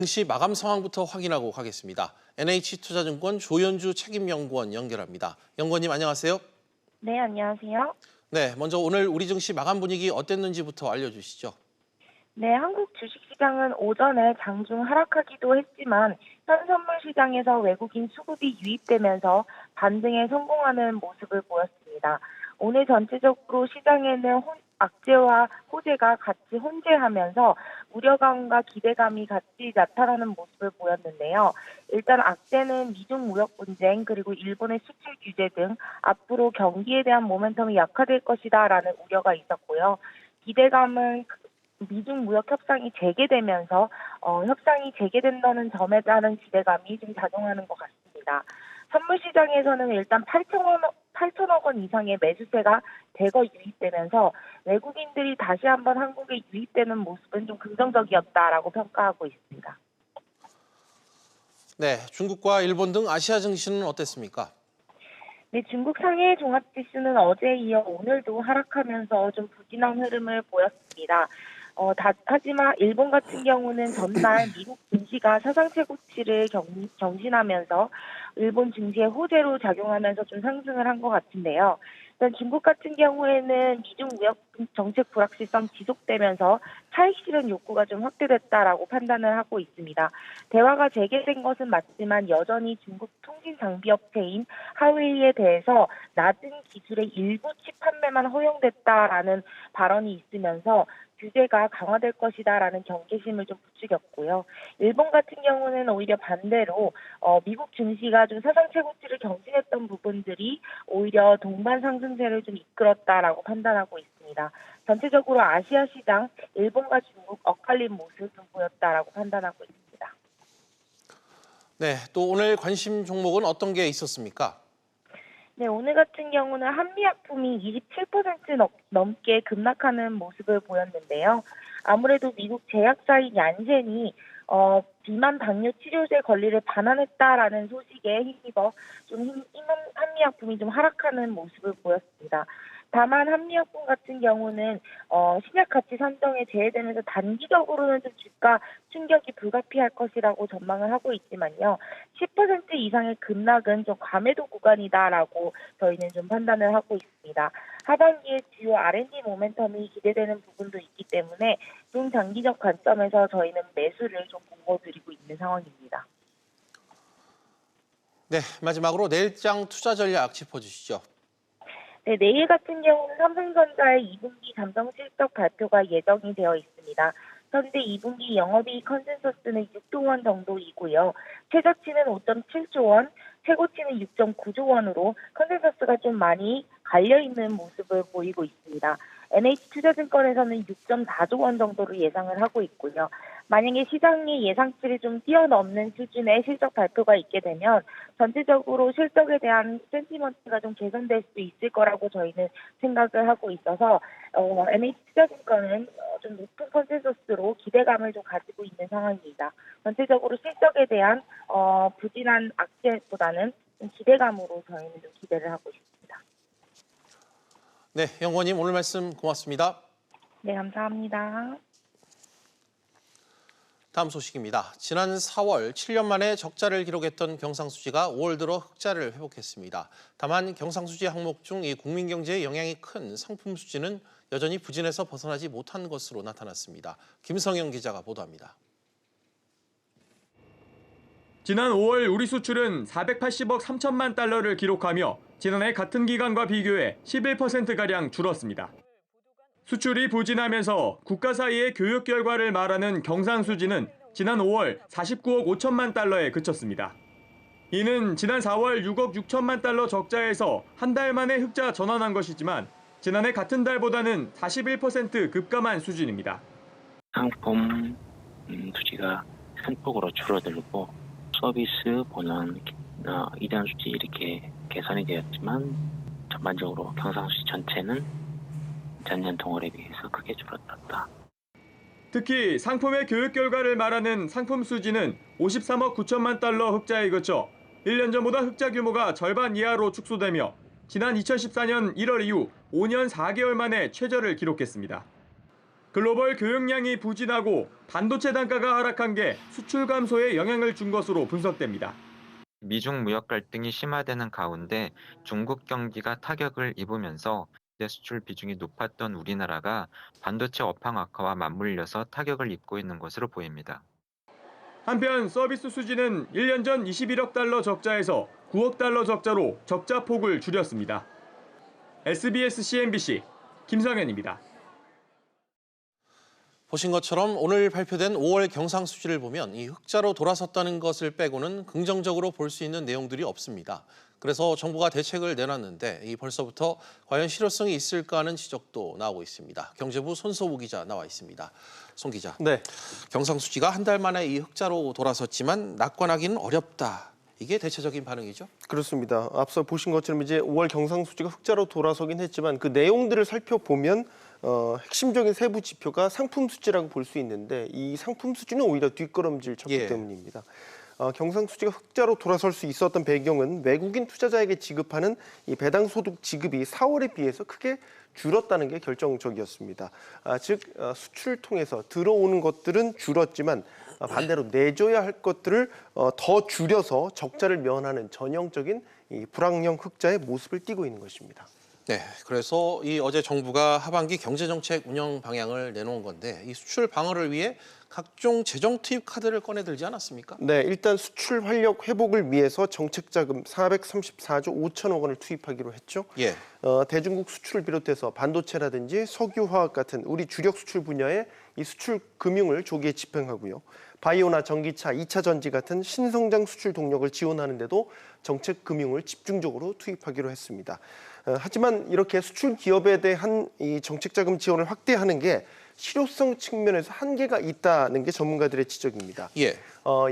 증시 마감 상황부터 확인하고 가겠습니다. NH투자증권 조현주 책임연구원 연결합니다. 연구원님 안녕하세요. 네, 안녕하세요. 네, 먼저 오늘 우리 증시 마감 분위기 어땠는지부터 알려주시죠. 네, 한국 주식시장은 오전에 장중 하락하기도 했지만 현선물 시장에서 외국인 수급이 유입되면서 반등에 성공하는 모습을 보였습니다. 오늘 전체적으로 시장에는 악재와 호재가 같이 혼재하면서 우려감과 기대감이 같이 나타나는 모습을 보였는데요. 일단 악재는 미중 무역 분쟁 그리고 일본의 수출 규제 등 앞으로 경기에 대한 모멘텀이 약화될 것이다라는 우려가 있었고요. 기대감은 미중 무역 협상이 재개되면서 협상이 재개된다는 점에 따른 기대감이 좀 작용하는 것 같습니다. 선물 시장에서는 일단 8천억 원 이상의 매수세가 대거 유입되면서 외국인들이 다시 한번 한국에 유입되는 모습은 좀 긍정적이었다라고 평가하고 있습니다. 네, 중국과 일본 등 아시아 증시는 어땠습니까? 네, 중국 상해 종합지수는 어제에 이어 오늘도 하락하면서 좀 부진한 흐름을 보였습니다. 하지만 일본 같은 경우는 전날 미국 증시가 사상 최고치를 경신하면서 일본 증시의 호재로 작용하면서 좀 상승을 한 것 같은데요. 일단 중국 같은 경우에는 미중 무역 정책 불확실성 지속되면서 차익 실현 욕구가 좀 확대됐다라고 판단을 하고 있습니다. 대화가 재개된 것은 맞지만 여전히 중국 통신 장비 업체인 하웨이에 대해서 낮은 기술의 일부 칩 판매만 허용됐다라는 발언이 있으면서 규제가 강화될 것이다라는 경계심을 좀 부추겼고요. 일본 같은 경우는 오히려 반대로 미국 증시가 좀 사상 최고치를 경신했던 부분들이 오히려 동반 상승세를 좀 이끌었다라고 판단하고 있습니다. 전체적으로 아시아 시장, 일본과 중국 엇갈린 모습 좀 보였다라고 판단하고 있습니다. 네, 또 오늘 관심 종목은 어떤 게 있었습니까? 네, 오늘 같은 경우는 한미약품이 27% 넘게 급락하는 모습을 보였는데요. 아무래도 미국 제약사인 얀센이 비만 당뇨 치료제 권리를 반환했다라는 소식에 힘입어 한미약품이 좀 하락하는 모습을 보였습니다. 다만 한미약품 같은 경우는 신약 가치 산정에 제외되면서 단기적으로는 좀 주가 충격이 불가피할 것이라고 전망을 하고 있지만요. 10% 이상의 급락은 좀 과매도 구간이다라고 저희는 좀 판단을 하고 있습니다. 하반기에 주요 R&D 모멘텀이 기대되는 부분도 있기 때문에 좀 장기적 관점에서 저희는 매수를 좀 권고드리고 있는 상황입니다. 네, 마지막으로 내일장 투자 전략 짚어주시죠. 네, 내일 같은 경우는 삼성전자의 2분기 잠정 실적 발표가 예정이 되어 있습니다. 현재 2분기 영업이익 컨센서스는 6조 원 정도이고요. 최저치는 5.7조 원, 최고치는 6.9조 원으로 컨센서스가 좀 많이 갈려있는 모습을 보이고 있습니다. NH투자증권에서는 6.4조 원 정도로 예상을 하고 있고요. 만약에 시장의 예상치를 좀 뛰어넘는 수준의 실적 발표가 있게 되면 전체적으로 실적에 대한 센티먼트가 좀 개선될 수 있을 거라고 저희는 생각을 하고 있어서 NH투자증권은 좀 높은 컨센서스로 기대감을 좀 가지고 있는 상황입니다. 전체적으로 실적에 대한 부진한 악재보다는 좀 기대감으로 저희는 좀 기대를 하고 있습니다. 네, 연구원님 오늘 말씀 고맙습니다. 네, 감사합니다. 다음 소식입니다. 지난 4월 7년 만에 적자를 기록했던 경상수지가 5월 들어 흑자를 회복했습니다. 다만 경상수지 항목 중 이 국민경제에 영향이 큰 상품수지는 여전히 부진에서 벗어나지 못한 것으로 나타났습니다. 김성영 기자가 보도합니다. 지난 5월 우리 수출은 480억 3천만 달러를 기록하며 지난해 같은 기간과 비교해 11%가량 줄었습니다. 수출이 부진하면서 국가 사이의 교육 결과를 말하는 경상수지는 지난 5월 49억 5천만 달러에 그쳤습니다. 이는 지난 4월 6억 6천만 달러 적자에서 한 달 만에 흑자 전환한 것이지만 지난해 같은 달보다는 41% 급감한 수준입니다. 상품 수지가 큰 폭으로 줄어들고 서비스, 본원, 이전 수지 이렇게 개선이 되었지만 전반적으로 경상수지 전체는 전년 동월에 비해서 크게 줄어들었다. 특히 상품의 교육 결과를 말하는 상품 수지는 53억 9천만 달러 흑자에 그쳐 1년 전보다 흑자 규모가 절반 이하로 축소되며 지난 2014년 1월 이후 5년 4개월 만에 최저를 기록했습니다. 글로벌 교역량이 부진하고 반도체 단가가 하락한 게 수출 감소에 영향을 준 것으로 분석됩니다. 미중 무역 갈등이 심화되는 가운데 중국 경기가 타격을 입으면서 수출 비중이 높았던 우리나라가 반도체 업황 악화와 맞물려서 타격을 입고 있는 것으로 보입니다. 한편 서비스 수지는 1년 전 21억 달러 적자에서 9억 달러 적자로 적자 폭을 줄였습니다. SBS CNBC 김성현입니다. 보신 것처럼 오늘 발표된 5월 경상수지를 보면 이 흑자로 돌아섰다는 것을 빼고는 긍정적으로 볼 수 있는 내용들이 없습니다. 그래서 정부가 대책을 내놨는데 이 벌써부터 과연 실효성이 있을까 하는 지적도 나오고 있습니다. 경제부 손소우 기자 나와 있습니다. 손 기자, 네. 경상수지가 한 달 만에 이 흑자로 돌아섰지만 낙관하기는 어렵다. 이게 대체적인 반응이죠? 그렇습니다. 앞서 보신 것처럼 이제 5월 경상수지가 흑자로 돌아서긴 했지만 그 내용들을 살펴보면 핵심적인 세부 지표가 상품 수지라고 볼 수 있는데 이 상품 수지는 오히려 뒷걸음질 쳤기 때문입니다. 경상수지가 흑자로 돌아설 수 있었던 배경은 외국인 투자자에게 지급하는 이 배당 소득 지급이 4월에 비해서 크게 줄었다는 게 결정적이었습니다. 즉 수출 통해서 들어오는 것들은 줄었지만 반대로 내줘야 할 것들을 더 줄여서 적자를 면하는 전형적인 이 불황형 흑자의 모습을 띠고 있는 것입니다. 네, 그래서 이 어제 정부가 하반기 경제정책 운영 방향을 내놓은 건데 이 수출 방어를 위해 각종 재정 투입 카드를 꺼내들지 않았습니까? 네, 일단 수출 활력 회복을 위해서 정책 자금 434조 5천억 원을 투입하기로 했죠. 예. 대중국 수출을 비롯해서 반도체라든지 석유화학 같은 우리 주력 수출 분야의 이 수출 금융을 조기에 집행하고요. 바이오나 전기차, 2차 전지 같은 신성장 수출 동력을 지원하는 데도 정책 금융을 집중적으로 투입하기로 했습니다. 하지만 이렇게 수출 기업에 대한 이 정책 자금 지원을 확대하는 게 실효성 측면에서 한계가 있다는 게 전문가들의 지적입니다. 예.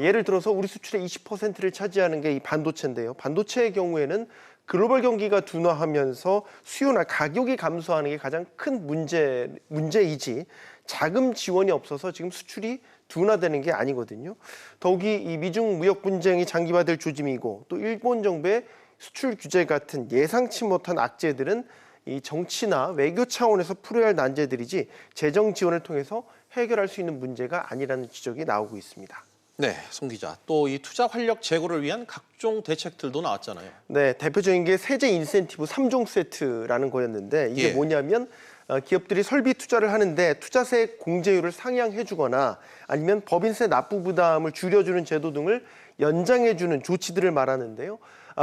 예를 들어서 우리 수출의 20%를 차지하는 게 이 반도체인데요. 반도체의 경우에는 글로벌 경기가 둔화하면서 수요나 가격이 감소하는 게 가장 큰 문제이지 자금 지원이 없어서 지금 수출이 둔화되는 게 아니거든요. 더욱이 이 미중 무역 분쟁이 장기화될 조짐이고 또 일본 정부의 수출 규제 같은 예상치 못한 악재들은 이 정치나 외교 차원에서 풀어야 할 난제들이지 재정 지원을 통해서 해결할 수 있는 문제가 아니라는 지적이 나오고 있습니다. 네, 송 기자. 또 이 투자 활력 제고를 위한 각종 대책들도 나왔잖아요. 네, 대표적인 게 세제 인센티브 3종 세트라는 거였는데 이게 뭐냐면 기업들이 설비 투자를 하는데 투자세 공제율을 상향해주거나 아니면 법인세 납부 부담을 줄여주는 제도 등을 연장해주는 조치들을 말하는데요.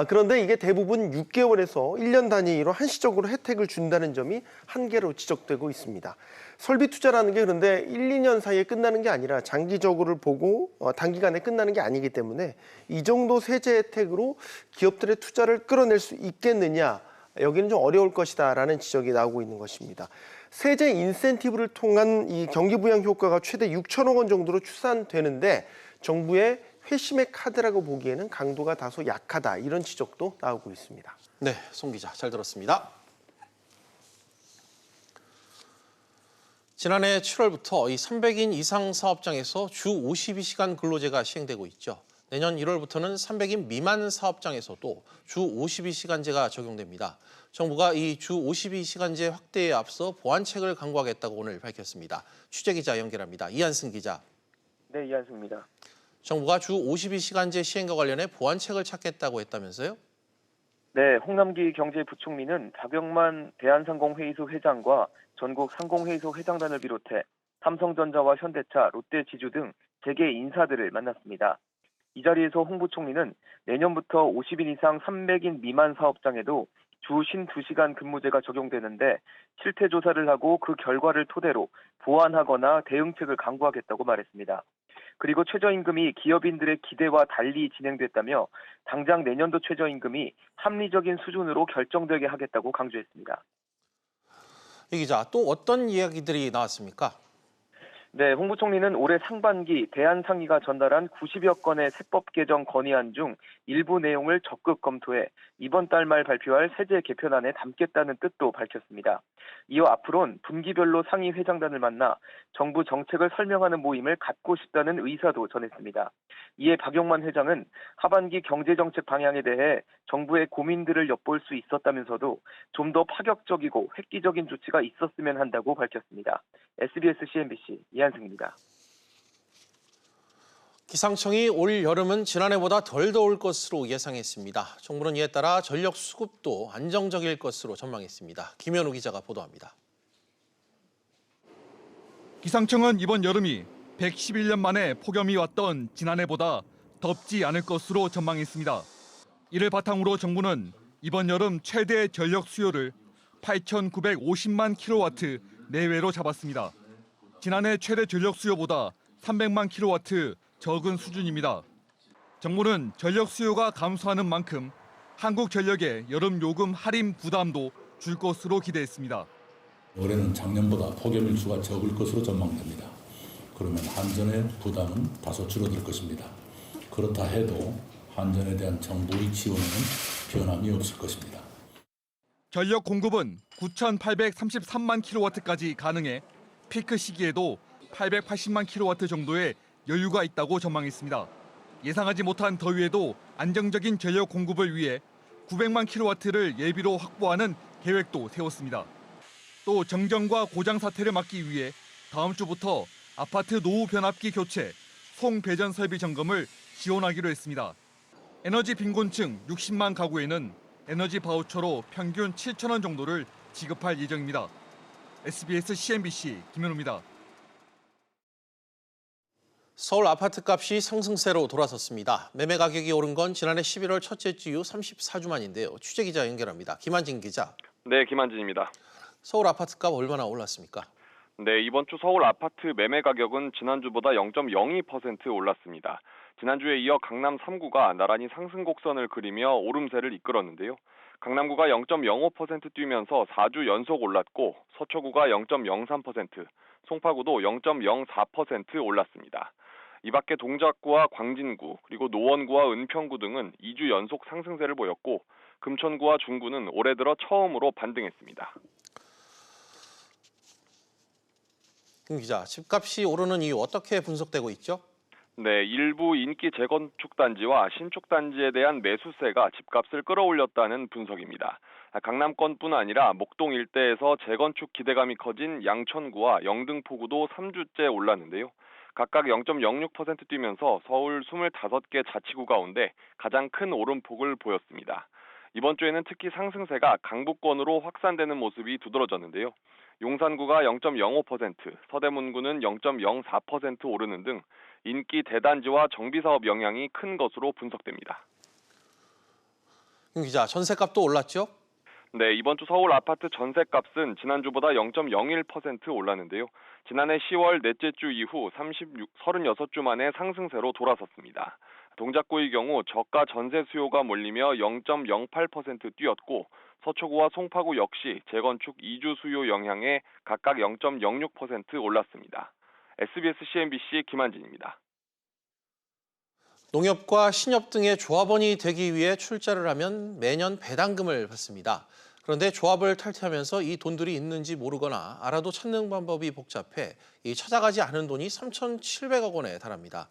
그런데 이게 대부분 6개월에서 1년 단위로 한시적으로 혜택을 준다는 점이 한계로 지적되고 있습니다. 설비 투자라는 게 그런데 1, 2년 사이에 끝나는 게 아니라 장기적으로 보고 단기간에 끝나는 게 아니기 때문에 이 정도 세제 혜택으로 기업들의 투자를 끌어낼 수 있겠느냐, 여기는 좀 어려울 것이다라는 지적이 나오고 있는 것입니다. 세제 인센티브를 통한 이 경기 부양 효과가 최대 6천억 원 정도로 추산되는데 정부의 회심의 카드라고 보기에는 강도가 다소 약하다, 이런 지적도 나오고 있습니다. 네, 송 기자 잘 들었습니다. 지난해 7월부터 이 300인 이상 사업장에서 주 52시간 근로제가 시행되고 있죠. 내년 1월부터는 300인 미만 사업장에서도 주 52시간제가 적용됩니다. 정부가 이 주 52시간제 확대에 앞서 보완책을 강구하겠다고 오늘 밝혔습니다. 취재기자 연결합니다. 이한승 기자. 네, 이한승입니다. 정부가 주 52시간제 시행과 관련해 보완책을 찾겠다고 했다면서요? 네, 홍남기 경제부총리는 박영만 대한상공회의소 회장과 전국 상공회의소 회장단을 비롯해 삼성전자와 현대차, 롯데지주 등 재계 인사들을 만났습니다. 이 자리에서 홍 부총리는 내년부터 50인 이상 300인 미만 사업장에도 주 52시간 근무제가 적용되는데 실태 조사를 하고 그 결과를 토대로 보완하거나 대응책을 강구하겠다고 말했습니다. 그리고 최저임금이 기업인들의 기대와 달리 진행됐다며 당장 내년도 최저임금이 합리적인 수준으로 결정되게 하겠다고 강조했습니다. 이 기자, 또 어떤 이야기들이 나왔습니까? 네, 홍 부총리는 올해 상반기 대한상의가 전달한 90여 건의 세법 개정 건의안 중 일부 내용을 적극 검토해 이번 달 말 발표할 세제 개편안에 담겠다는 뜻도 밝혔습니다. 이어 앞으론 분기별로 상위 회장단을 만나 정부 정책을 설명하는 모임을 갖고 싶다는 의사도 전했습니다. 이에 박용만 회장은 하반기 경제정책 방향에 대해 정부의 고민들을 엿볼 수 있었다면서도 좀 더 파격적이고 획기적인 조치가 있었으면 한다고 밝혔습니다. SBS CNBC 이한승입니다. 기상청이 올 여름은 지난해보다 덜 더울 것으로 예상했습니다. 정부는 이에 따라 전력 수급도 안정적일 것으로 전망했습니다. 김현우 기자가 보도합니다. 기상청은 이번 여름이 111년 만에 폭염이 왔던 지난해보다 덥지 않을 것으로 전망했습니다. 이를 바탕으로 정부는 이번 여름 최대 전력 수요를 8,950만 킬로와트 내외로 잡았습니다. 지난해 최대 전력 수요보다 300만 킬로와트 적은 수준입니다. 정부는 전력 수요가 감소하는 만큼 한국전력의 여름 요금 할인 부담도 줄 것으로 기대했습니다. 올해는 작년보다 폭염 일수가 적을 것으로 전망됩니다. 그러면 한전의 부담은 다소 줄어들 것입니다. 그렇다 해도 한전에 대한 정부의 지원에는 변함이 없을 것입니다. 전력 공급은 9,833만 킬로와트까지 가능해 피크 시기에도 880만 킬로와트 정도의 여유가 있다고 전망했습니다. 예상하지 못한 더위에도 안정적인 전력 공급을 위해 900만 킬로와트를 예비로 확보하는 계획도 세웠습니다. 또 정전과 고장 사태를 막기 위해 다음 주부터 아파트 노후 변압기 교체, 송배전 설비 점검을 지원하기로 했습니다. 에너지 빈곤층 60만 가구에는 에너지 바우처로 평균 7,000원 정도를 지급할 예정입니다. SBS CNBC 김현우입니다. 서울 아파트값이 상승세로 돌아섰습니다. 매매 가격이 오른 건 지난해 11월 첫째 주 이후 34주 만인데요. 취재 기자 연결합니다. 김한진 기자. 네, 김한진입니다. 서울 아파트값 얼마나 올랐습니까? 네, 이번 주 서울 아파트 매매 가격은 지난주보다 0.02% 올랐습니다. 지난주에 이어 강남 3구가 나란히 상승 곡선을 그리며 오름세를 이끌었는데요. 강남구가 0.05% 뛰면서 4주 연속 올랐고 서초구가 0.03%, 송파구도 0.04% 올랐습니다. 이 밖에 동작구와 광진구, 그리고 노원구와 은평구 등은 2주 연속 상승세를 보였고 금천구와 중구는 올해 들어 처음으로 반등했습니다. 김 기자, 집값이 오르는 이유 어떻게 분석되고 있죠? 네, 일부 인기 재건축 단지와 신축 단지에 대한 매수세가 집값을 끌어올렸다는 분석입니다. 강남권뿐 아니라 목동 일대에서 재건축 기대감이 커진 양천구와 영등포구도 3주째 올랐는데요. 각각 0.06% 뛰면서 서울 25개 자치구 가운데 가장 큰 오름폭을 보였습니다. 이번 주에는 특히 상승세가 강북권으로 확산되는 모습이 두드러졌는데요. 용산구가 0.05%, 서대문구는 0.04% 오르는 등 인기 대단지와 정비사업 영향이 큰 것으로 분석됩니다. 김 기자, 전셋값도 올랐죠? 네, 이번 주 서울 아파트 전셋값은 지난주보다 0.01% 올랐는데요. 지난해 10월 넷째 주 이후 36주 만에 상승세로 돌아섰습니다. 동작구의 경우 저가 전세 수요가 몰리며 0.08% 뛰었고 서초구와 송파구 역시 재건축 2주 수요 영향에 각각 0.06% 올랐습니다. SBS CNBC 김한진입니다. 농협과 신협 등의 조합원이 되기 위해 출자를 하면 매년 배당금을 받습니다. 그런데 조합을 탈퇴하면서 이 돈들이 있는지 모르거나 알아도 찾는 방법이 복잡해 찾아가지 않은 돈이 3,700억 원에 달합니다.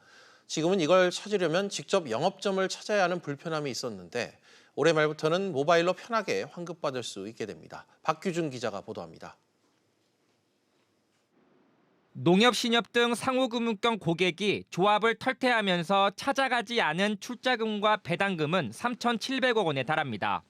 지금은 이걸 찾으려면 직접 영업점을 찾아야 하는 불편함이 있었는데 올해 말부터는 모바일로 편하게 환급받을 수 있게 됩니다. 박규준 기자가 보도합니다. 농협, 신협 등 상호금융권 고객이 조합을 탈퇴하면서 찾아가지 않은 출자금과 배당금은 3,700억 원에 달합니다.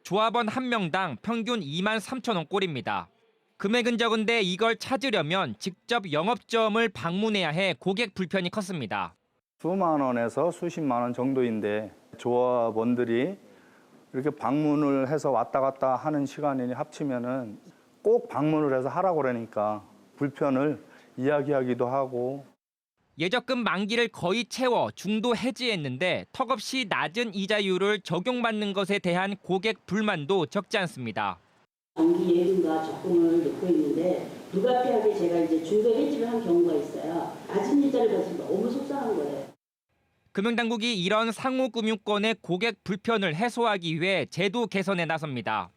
조합원 한 명당 평균 2만 3천 원 꼴입니다. 금액은 적은데 이걸 찾으려면 직접 영업점을 방문해야 해 고객 불편이 컸습니다. 수만 원에서 수십만 원 정도인데 조합원들이 이렇게 방문을 해서 왔다 갔다 하는 시간이 합치면은 꼭 방문을 해서 하라고 그러니까 불편을 이야기하기도 하고. 예적금 만기를 거의 채워 중도 해지했는데 턱없이 낮은 이자율을 적용받는 것에 대한 고객 불만도 적지 않습니다. 장기 예금과 적금을 넣고 있는데 불가피하게 제가 이제 중도 해지를 한 경우가 있어요. 낮은 이자를 받아서 너무 속상한 거예요. 금융당국이 이런 상호금융권의 고객 불편을 해소하기 위해 제도 개선에 나섭니다.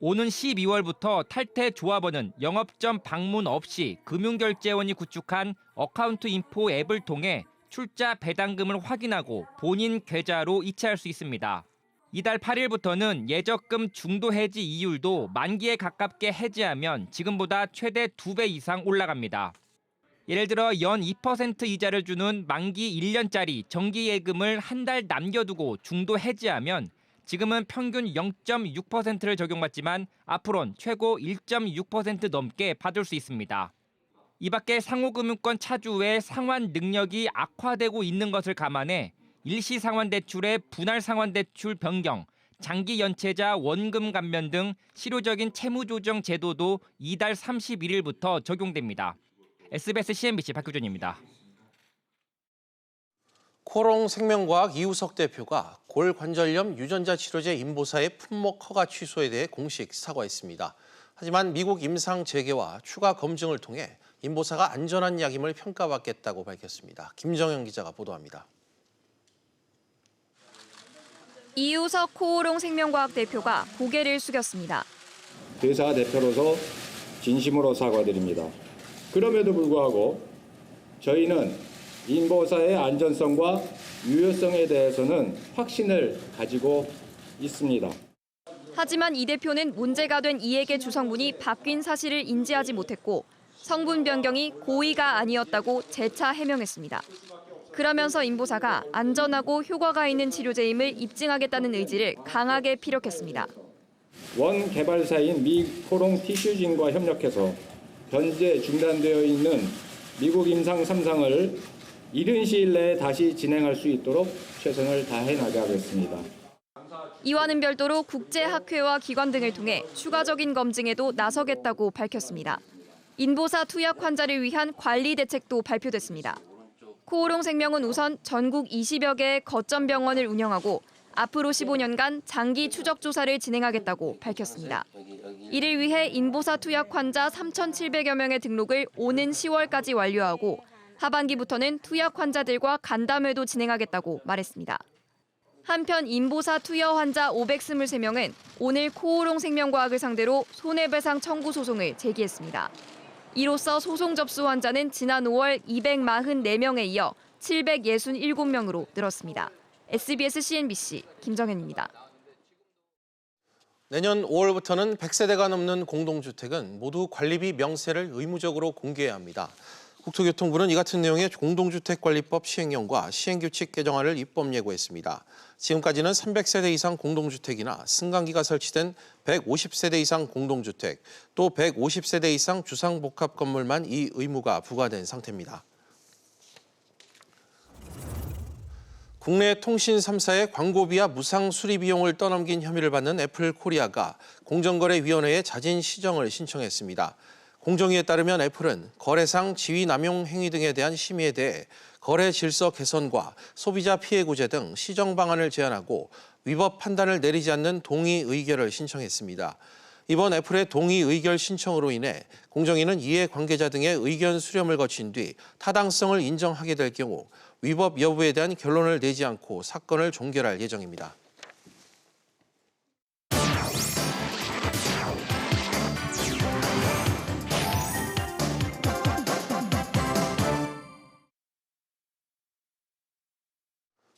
오는 12월부터 탈퇴 조합원은 영업점 방문 없이 금융결제원이 구축한 어카운트 인포 앱을 통해 출자 배당금을 확인하고 본인 계좌로 이체할 수 있습니다. 이달 8일부터는 예적금 중도 해지 이율도 만기에 가깝게 해지하면 지금보다 최대 2배 이상 올라갑니다. 예를 들어 연 2% 이자를 주는 만기 1년짜리 정기예금을 한 달 남겨두고 중도 해지하면 지금은 평균 0.6%를 적용받지만 앞으로는 최고 1.6% 넘게 받을 수 있습니다. 이 밖에 상호금융권 차주 외 상환 능력이 악화되고 있는 것을 감안해 일시상환대출의 분할상환대출 변경, 장기연체자 원금 감면 등 실효적인 채무조정 제도도 이달 31일부터 적용됩니다. SBS CNBC 박규준입니다. 코롱생명과학 이우석 대표가 골관절염 유전자 치료제 인보사의 품목 허가 취소에 대해 공식 사과했습니다. 하지만 미국 임상 재개와 추가 검증을 통해 인보사가 안전한 약임을 평가받겠다고 밝혔습니다. 김정현 기자가 보도합니다. 이우석 코오롱생명과학 대표가 고개를 숙였습니다. 회사 대표로서 진심으로 사과드립니다. 그럼에도 불구하고 저희는 인보사의 안전성과 유효성에 대해서는 확신을 가지고 있습니다. 하지만 이 대표는 문제가 된 이액의 주성분이 바뀐 사실을 인지하지 못했고 성분 변경이 고의가 아니었다고 재차 해명했습니다. 그러면서 인보사가 안전하고 효과가 있는 치료제임을 입증하겠다는 의지를 강하게 피력했습니다. 원 개발사인 미 코롱 티슈진과 협력해서 현재 중단되어 있는 미국 임상 3상을 이른 시일 내에 다시 진행할 수 있도록 최선을 다해 나가겠습니다. 이와는 별도로 국제학회와 기관 등을 통해 추가적인 검증에도 나서겠다고 밝혔습니다. 인보사 투약 환자를 위한 관리 대책도 발표됐습니다. 코오롱생명은 우선 전국 20여 개의 거점 병원을 운영하고 앞으로 15년간 장기 추적 조사를 진행하겠다고 밝혔습니다. 이를 위해 인보사 투약 환자 3,700여 명의 등록을 오는 10월까지 완료하고 하반기부터는 투약 환자들과 간담회도 진행하겠다고 말했습니다. 한편 인보사 투여 환자 523명은 오늘 코오롱생명과학을 상대로 손해배상 청구 소송을 제기했습니다. 이로써 소송 접수 환자는 지난 5월 244명에 이어 767명으로 늘었습니다. SBS CNBC 김정현입니다. 내년 5월부터는 100세대가 넘는 공동주택은 모두 관리비 명세를 의무적으로 공개해야 합니다. 국토교통부는 이 같은 내용의 공동주택관리법 시행령과 시행규칙 개정안을 입법 예고했습니다. 지금까지는 300세대 이상 공동주택이나 승강기가 설치된 150세대 이상 공동주택, 또 150세대 이상 주상복합 건물만 이 의무가 부과된 상태입니다. 국내 통신 3사의 광고비와 무상 수리 비용을 떠넘긴 혐의를 받는 애플코리아가 공정거래위원회에 자진 시정을 신청했습니다. 공정위에 따르면 애플은 거래상 지위 남용 행위 등에 대한 심의에 대해 거래 질서 개선과 소비자 피해 구제 등 시정 방안을 제안하고 위법 판단을 내리지 않는 동의 의결을 신청했습니다. 이번 애플의 동의 의결 신청으로 인해 공정위는 이해 관계자 등의 의견 수렴을 거친 뒤 타당성을 인정하게 될 경우 위법 여부에 대한 결론을 내지 않고 사건을 종결할 예정입니다.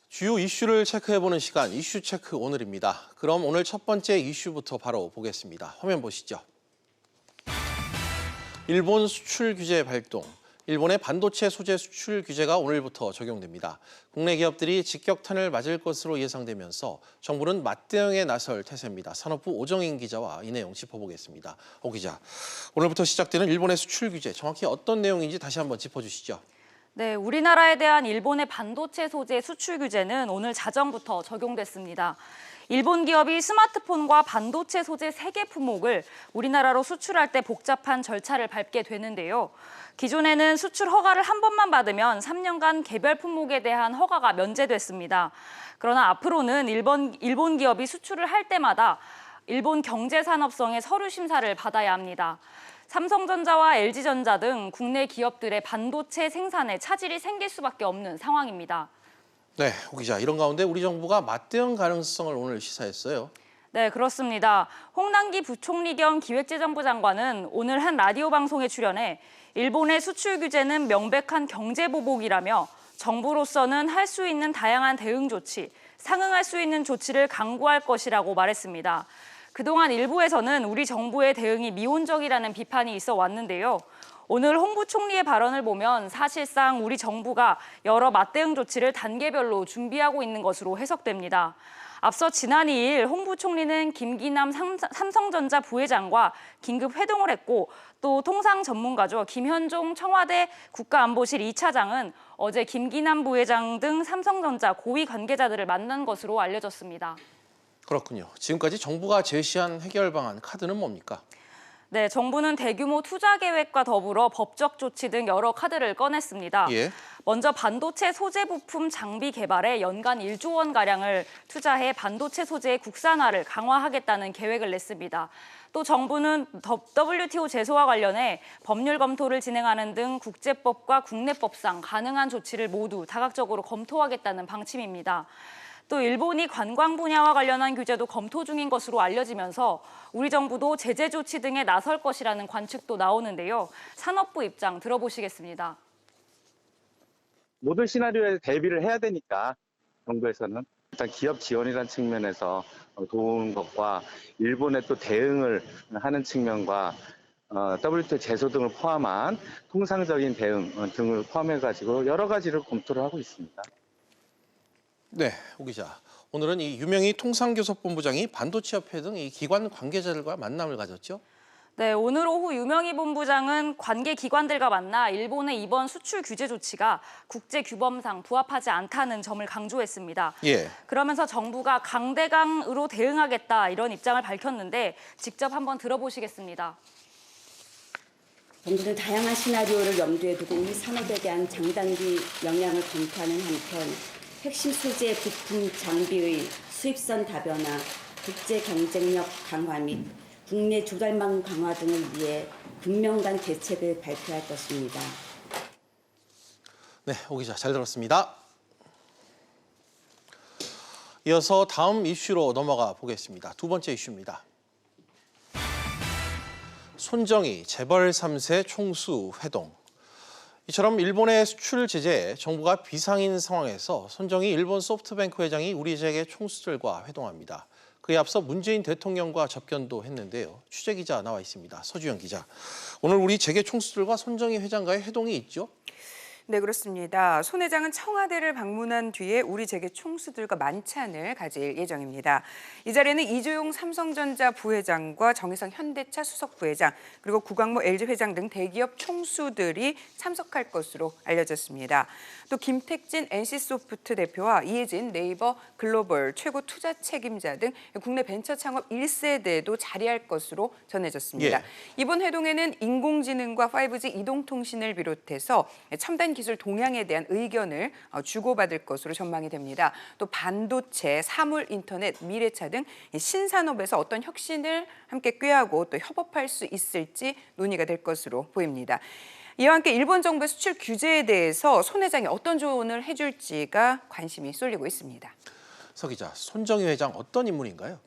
주요 이슈를 체크해보는 시간, 이슈 체크 오늘입니다. 그럼 오늘 첫 번째 이슈부터 바로 보겠습니다. 화면 보시죠. 일본 수출 규제 발동. 일본의 반도체 소재 수출 규제가 오늘부터 적용됩니다. 국내 기업들이 직격탄을 맞을 것으로 예상되면서 정부는 맞대응에 나설 태세입니다. 산업부 오정인 기자와 이 내용 짚어보겠습니다. 오 기자, 오늘부터 시작되는 일본의 수출 규제, 정확히 어떤 내용인지 다시 한번 짚어주시죠. 네, 우리나라에 대한 일본의 반도체 소재 수출 규제는 오늘 자정부터 적용됐습니다. 일본 기업이 스마트폰과 반도체 소재 3개 품목을 우리나라로 수출할 때 복잡한 절차를 밟게 되는데요. 기존에는 수출 허가를 한 번만 받으면 3년간 개별 품목에 대한 허가가 면제됐습니다. 그러나 앞으로는 일본 기업이 수출을 할 때마다 일본 경제산업성의 서류 심사를 받아야 합니다. 삼성전자와 LG전자 등 국내 기업들의 반도체 생산에 차질이 생길 수밖에 없는 상황입니다. 네, 호 기자. 이런 가운데 우리 정부가 맞대응 가능성을 오늘 시사했어요. 네, 그렇습니다. 홍남기 부총리 겸 기획재정부 장관은 오늘 한 라디오 방송에 출연해 일본의 수출 규제는 명백한 경제보복이라며 정부로서는 할 수 있는 다양한 대응 조치, 상응할 수 있는 조치를 강구할 것이라고 말했습니다. 그동안 일부에서는 우리 정부의 대응이 미온적이라는 비판이 있어 왔는데요. 오늘 홍 부총리의 발언을 보면 사실상 우리 정부가 여러 맞대응 조치를 단계별로 준비하고 있는 것으로 해석됩니다. 앞서 지난 2일 홍 부총리는 김기남 삼성전자 부회장과 긴급 회동을 했고 또 통상 전문가죠. 김현종 청와대 국가안보실 2차장은 어제 김기남 부회장 등 삼성전자 고위 관계자들을 만난 것으로 알려졌습니다. 그렇군요. 지금까지 정부가 제시한 해결 방안 카드는 뭡니까? 네, 정부는 대규모 투자 계획과 더불어 법적 조치 등 여러 카드를 꺼냈습니다. 예. 먼저 반도체 소재 부품 장비 개발에 연간 1조 원가량을 투자해 반도체 소재의 국산화를 강화하겠다는 계획을 냈습니다. 또 정부는 WTO 제소와 관련해 법률 검토를 진행하는 등 국제법과 국내법상 가능한 조치를 모두 다각적으로 검토하겠다는 방침입니다. 또 일본이 관광 분야와 관련한 규제도 검토 중인 것으로 알려지면서 우리 정부도 제재 조치 등에 나설 것이라는 관측도 나오는데요. 산업부 입장 들어보시겠습니다. 모든 시나리오에 대비를 해야 되니까 정부에서는 일단 기업 지원이라는 측면에서 도우는 것과 일본의 또 대응을 하는 측면과 WTO 제소 등을 포함한 통상적인 대응 등을 포함해가지고 여러 가지를 검토를 하고 있습니다. 네, 호 기자. 오늘은 이 유명희 통상교섭본부장이 반도체협회 등 이 기관 관계자들과 만남을 가졌죠? 네, 오늘 오후 유명희 본부장은 관계 기관들과 만나 일본의 이번 수출 규제 조치가 국제 규범상 부합하지 않다는 점을 강조했습니다. 예. 그러면서 정부가 강대강으로 대응하겠다 이런 입장을 밝혔는데 직접 한번 들어보시겠습니다. 정부는 다양한 시나리오를 염두에 두고 우리 산업에 대한 장단기 영향을 검토하는 한편 핵심 소재 부품 장비의 수입선 다변화, 국제 경쟁력 강화 및 국내 조달망 강화 등을 위해 금명간 대책을 발표할 것입니다. 네, 호 기자 잘 들었습니다. 이어서 다음 이슈로 넘어가 보겠습니다. 두 번째 이슈입니다. 손정희 재벌 3세 총수 회동. 이처럼 일본의 수출 제재에 정부가 비상인 상황에서 손정희 일본 소프트뱅크 회장이 우리 재계 총수들과 회동합니다. 그에 앞서 문재인 대통령과 접견도 했는데요. 취재기자 나와 있습니다. 서주영 기자. 오늘 우리 재계 총수들과 손정희 회장과의 회동이 있죠? 네, 그렇습니다. 손 회장은 청와대를 방문한 뒤에 우리 재계 총수들과 만찬을 가질 예정입니다. 이 자리에는 이조용 삼성전자 부회장과 정의성 현대차 수석 부회장, 그리고 구광모 LG 회장 등 대기업 총수들이 참석할 것으로 알려졌습니다. 또 김택진 NC소프트 대표와 이혜진 네이버 글로벌 최고 투자 책임자 등 국내 벤처 창업 1세대도 자리할 것으로 전해졌습니다. 예. 이번 회동에는 인공지능과 5G 이동통신을 비롯해서 첨단 기술 동향에 대한 의견을 주고받을 것으로 전망이 됩니다. 또 반도체, 사물 인터넷, 미래차 등 신산업에서 어떤 혁신을 함께 꾀하고 또 협업할 수 있을지 논의가 될 것으로 보입니다. 이와 함께 일본 정부의 수출 규제에 대해서 손 회장이 어떤 조언을 해줄지가 관심이 쏠리고 있습니다. 서 기자, 손정희 회장 어떤 인물인가요?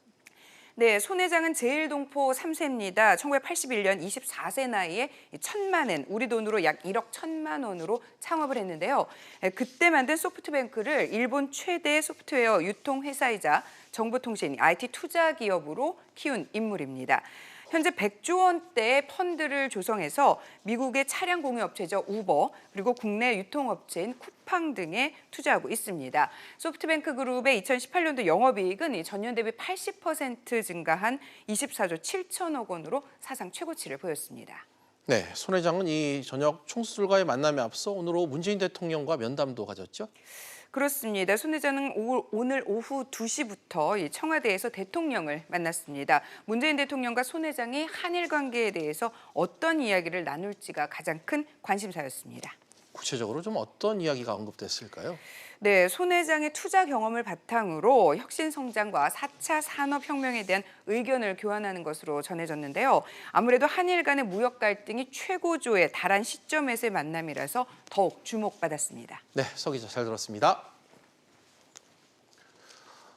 네, 손 회장은 제일동포 3세입니다. 1981년 24세 나이에 1,000만 엔, 우리 돈으로 약 1억 1,000만 원으로 창업을 했는데요. 그때 만든 소프트뱅크를 일본 최대 소프트웨어 유통회사이자 정보통신 IT 투자 기업으로 키운 인물입니다. 현재 100조 원대의 펀드를 조성해서 미국의 차량 공유업체죠, 우버, 그리고 국내 유통업체인 쿠팡 등에 투자하고 있습니다. 소프트뱅크 그룹의 2018년도 영업이익은 전년 대비 80% 증가한 24조 7천억 원으로 사상 최고치를 보였습니다. 네, 손 회장은 이 저녁 총수들과의 만남에 앞서 오늘 오후 문재인 대통령과 면담도 가졌죠? 그렇습니다. 손 회장은 오늘 오후 2시부터 청와대에서 대통령을 만났습니다. 문재인 대통령과 손 회장이 한일 관계에 대해서 어떤 이야기를 나눌지가 가장 큰 관심사였습니다. 구체적으로 좀 어떤 이야기가 언급됐을까요? 네, 손 회장의 투자 경험을 바탕으로 혁신 성장과 4차 산업혁명에 대한 의견을 교환하는 것으로 전해졌는데요. 아무래도 한일 간의 무역 갈등이 최고조에 달한 시점에서의 만남이라서 더욱 주목받았습니다. 네, 서 기자 잘 들었습니다.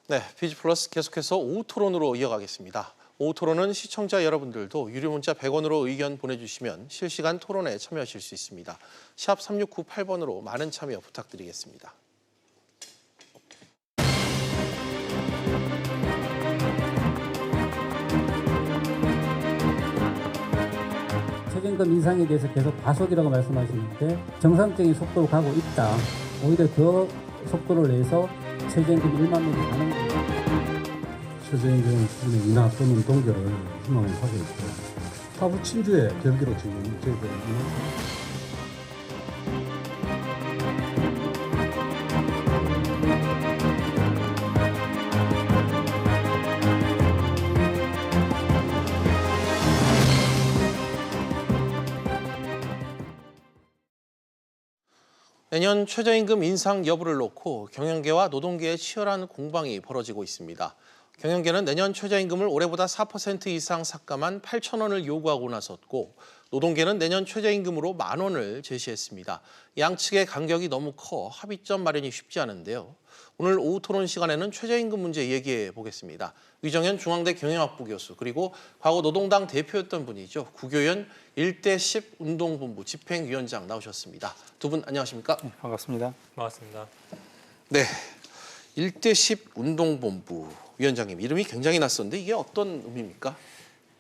네, 비즈플러스 계속해서 오후 토론으로 이어가겠습니다. 오후 토론은 시청자 여러분들도 유료 문자 100원으로 의견 보내주시면 실시간 토론에 참여하실 수 있습니다. 샵 3698번으로 많은 참여 부탁드리겠습니다. 최저임금 인상에 대해서 계속 가속이라고 말씀하시는데 정상적인 속도로 가고 있다. 오히려 더 속도를 내서 최저임금 1만 원이 가는 겁니다. 최저임금 수준의 인하 또는 동결을 희망을 하고 있고 하부 친주의 결기로 지금 저희들은 내년 최저임금 인상 여부를 놓고 경영계와 노동계의 치열한 공방이 벌어지고 있습니다. 경영계는 내년 최저임금을 올해보다 4% 이상 삭감한 8,000원을 요구하고 나섰고 노동계는 내년 최저임금으로 10,000원을 제시했습니다. 양측의 간격이 너무 커 합의점 마련이 쉽지 않은데요. 오늘 오후 토론 시간에는 최저임금 문제 얘기해 보겠습니다. 위정현 중앙대 경영학부 교수 그리고 과거 노동당 대표였던 분이죠. 국교연 1대10 운동본부 집행위원장 나오셨습니다. 두 분 안녕하십니까? 네, 반갑습니다. 반갑습니다. 네, 1대10 운동본부 위원장님 이름이 굉장히 낯선데 이게 어떤 의미입니까?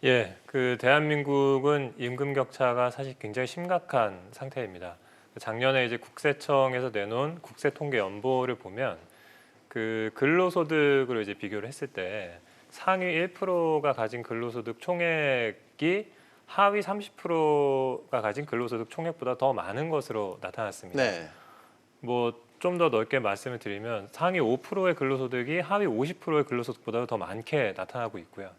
예, 대한민국은 임금 격차가 사실 굉장히 심각한 상태입니다. 작년에 이제 국세청에서 내놓은 국세통계 연보를 보면 근로소득으로 이제 비교를 했을 때 상위 1%가 가진 근로소득 총액이 하위 30%가 가진 근로소득 총액보다 더 많은 것으로 나타났습니다. 네. 좀 더 넓게 말씀을 드리면 상위 5%의 근로소득이 하위 50%의 근로소득보다 더 많게 나타나고 있고요.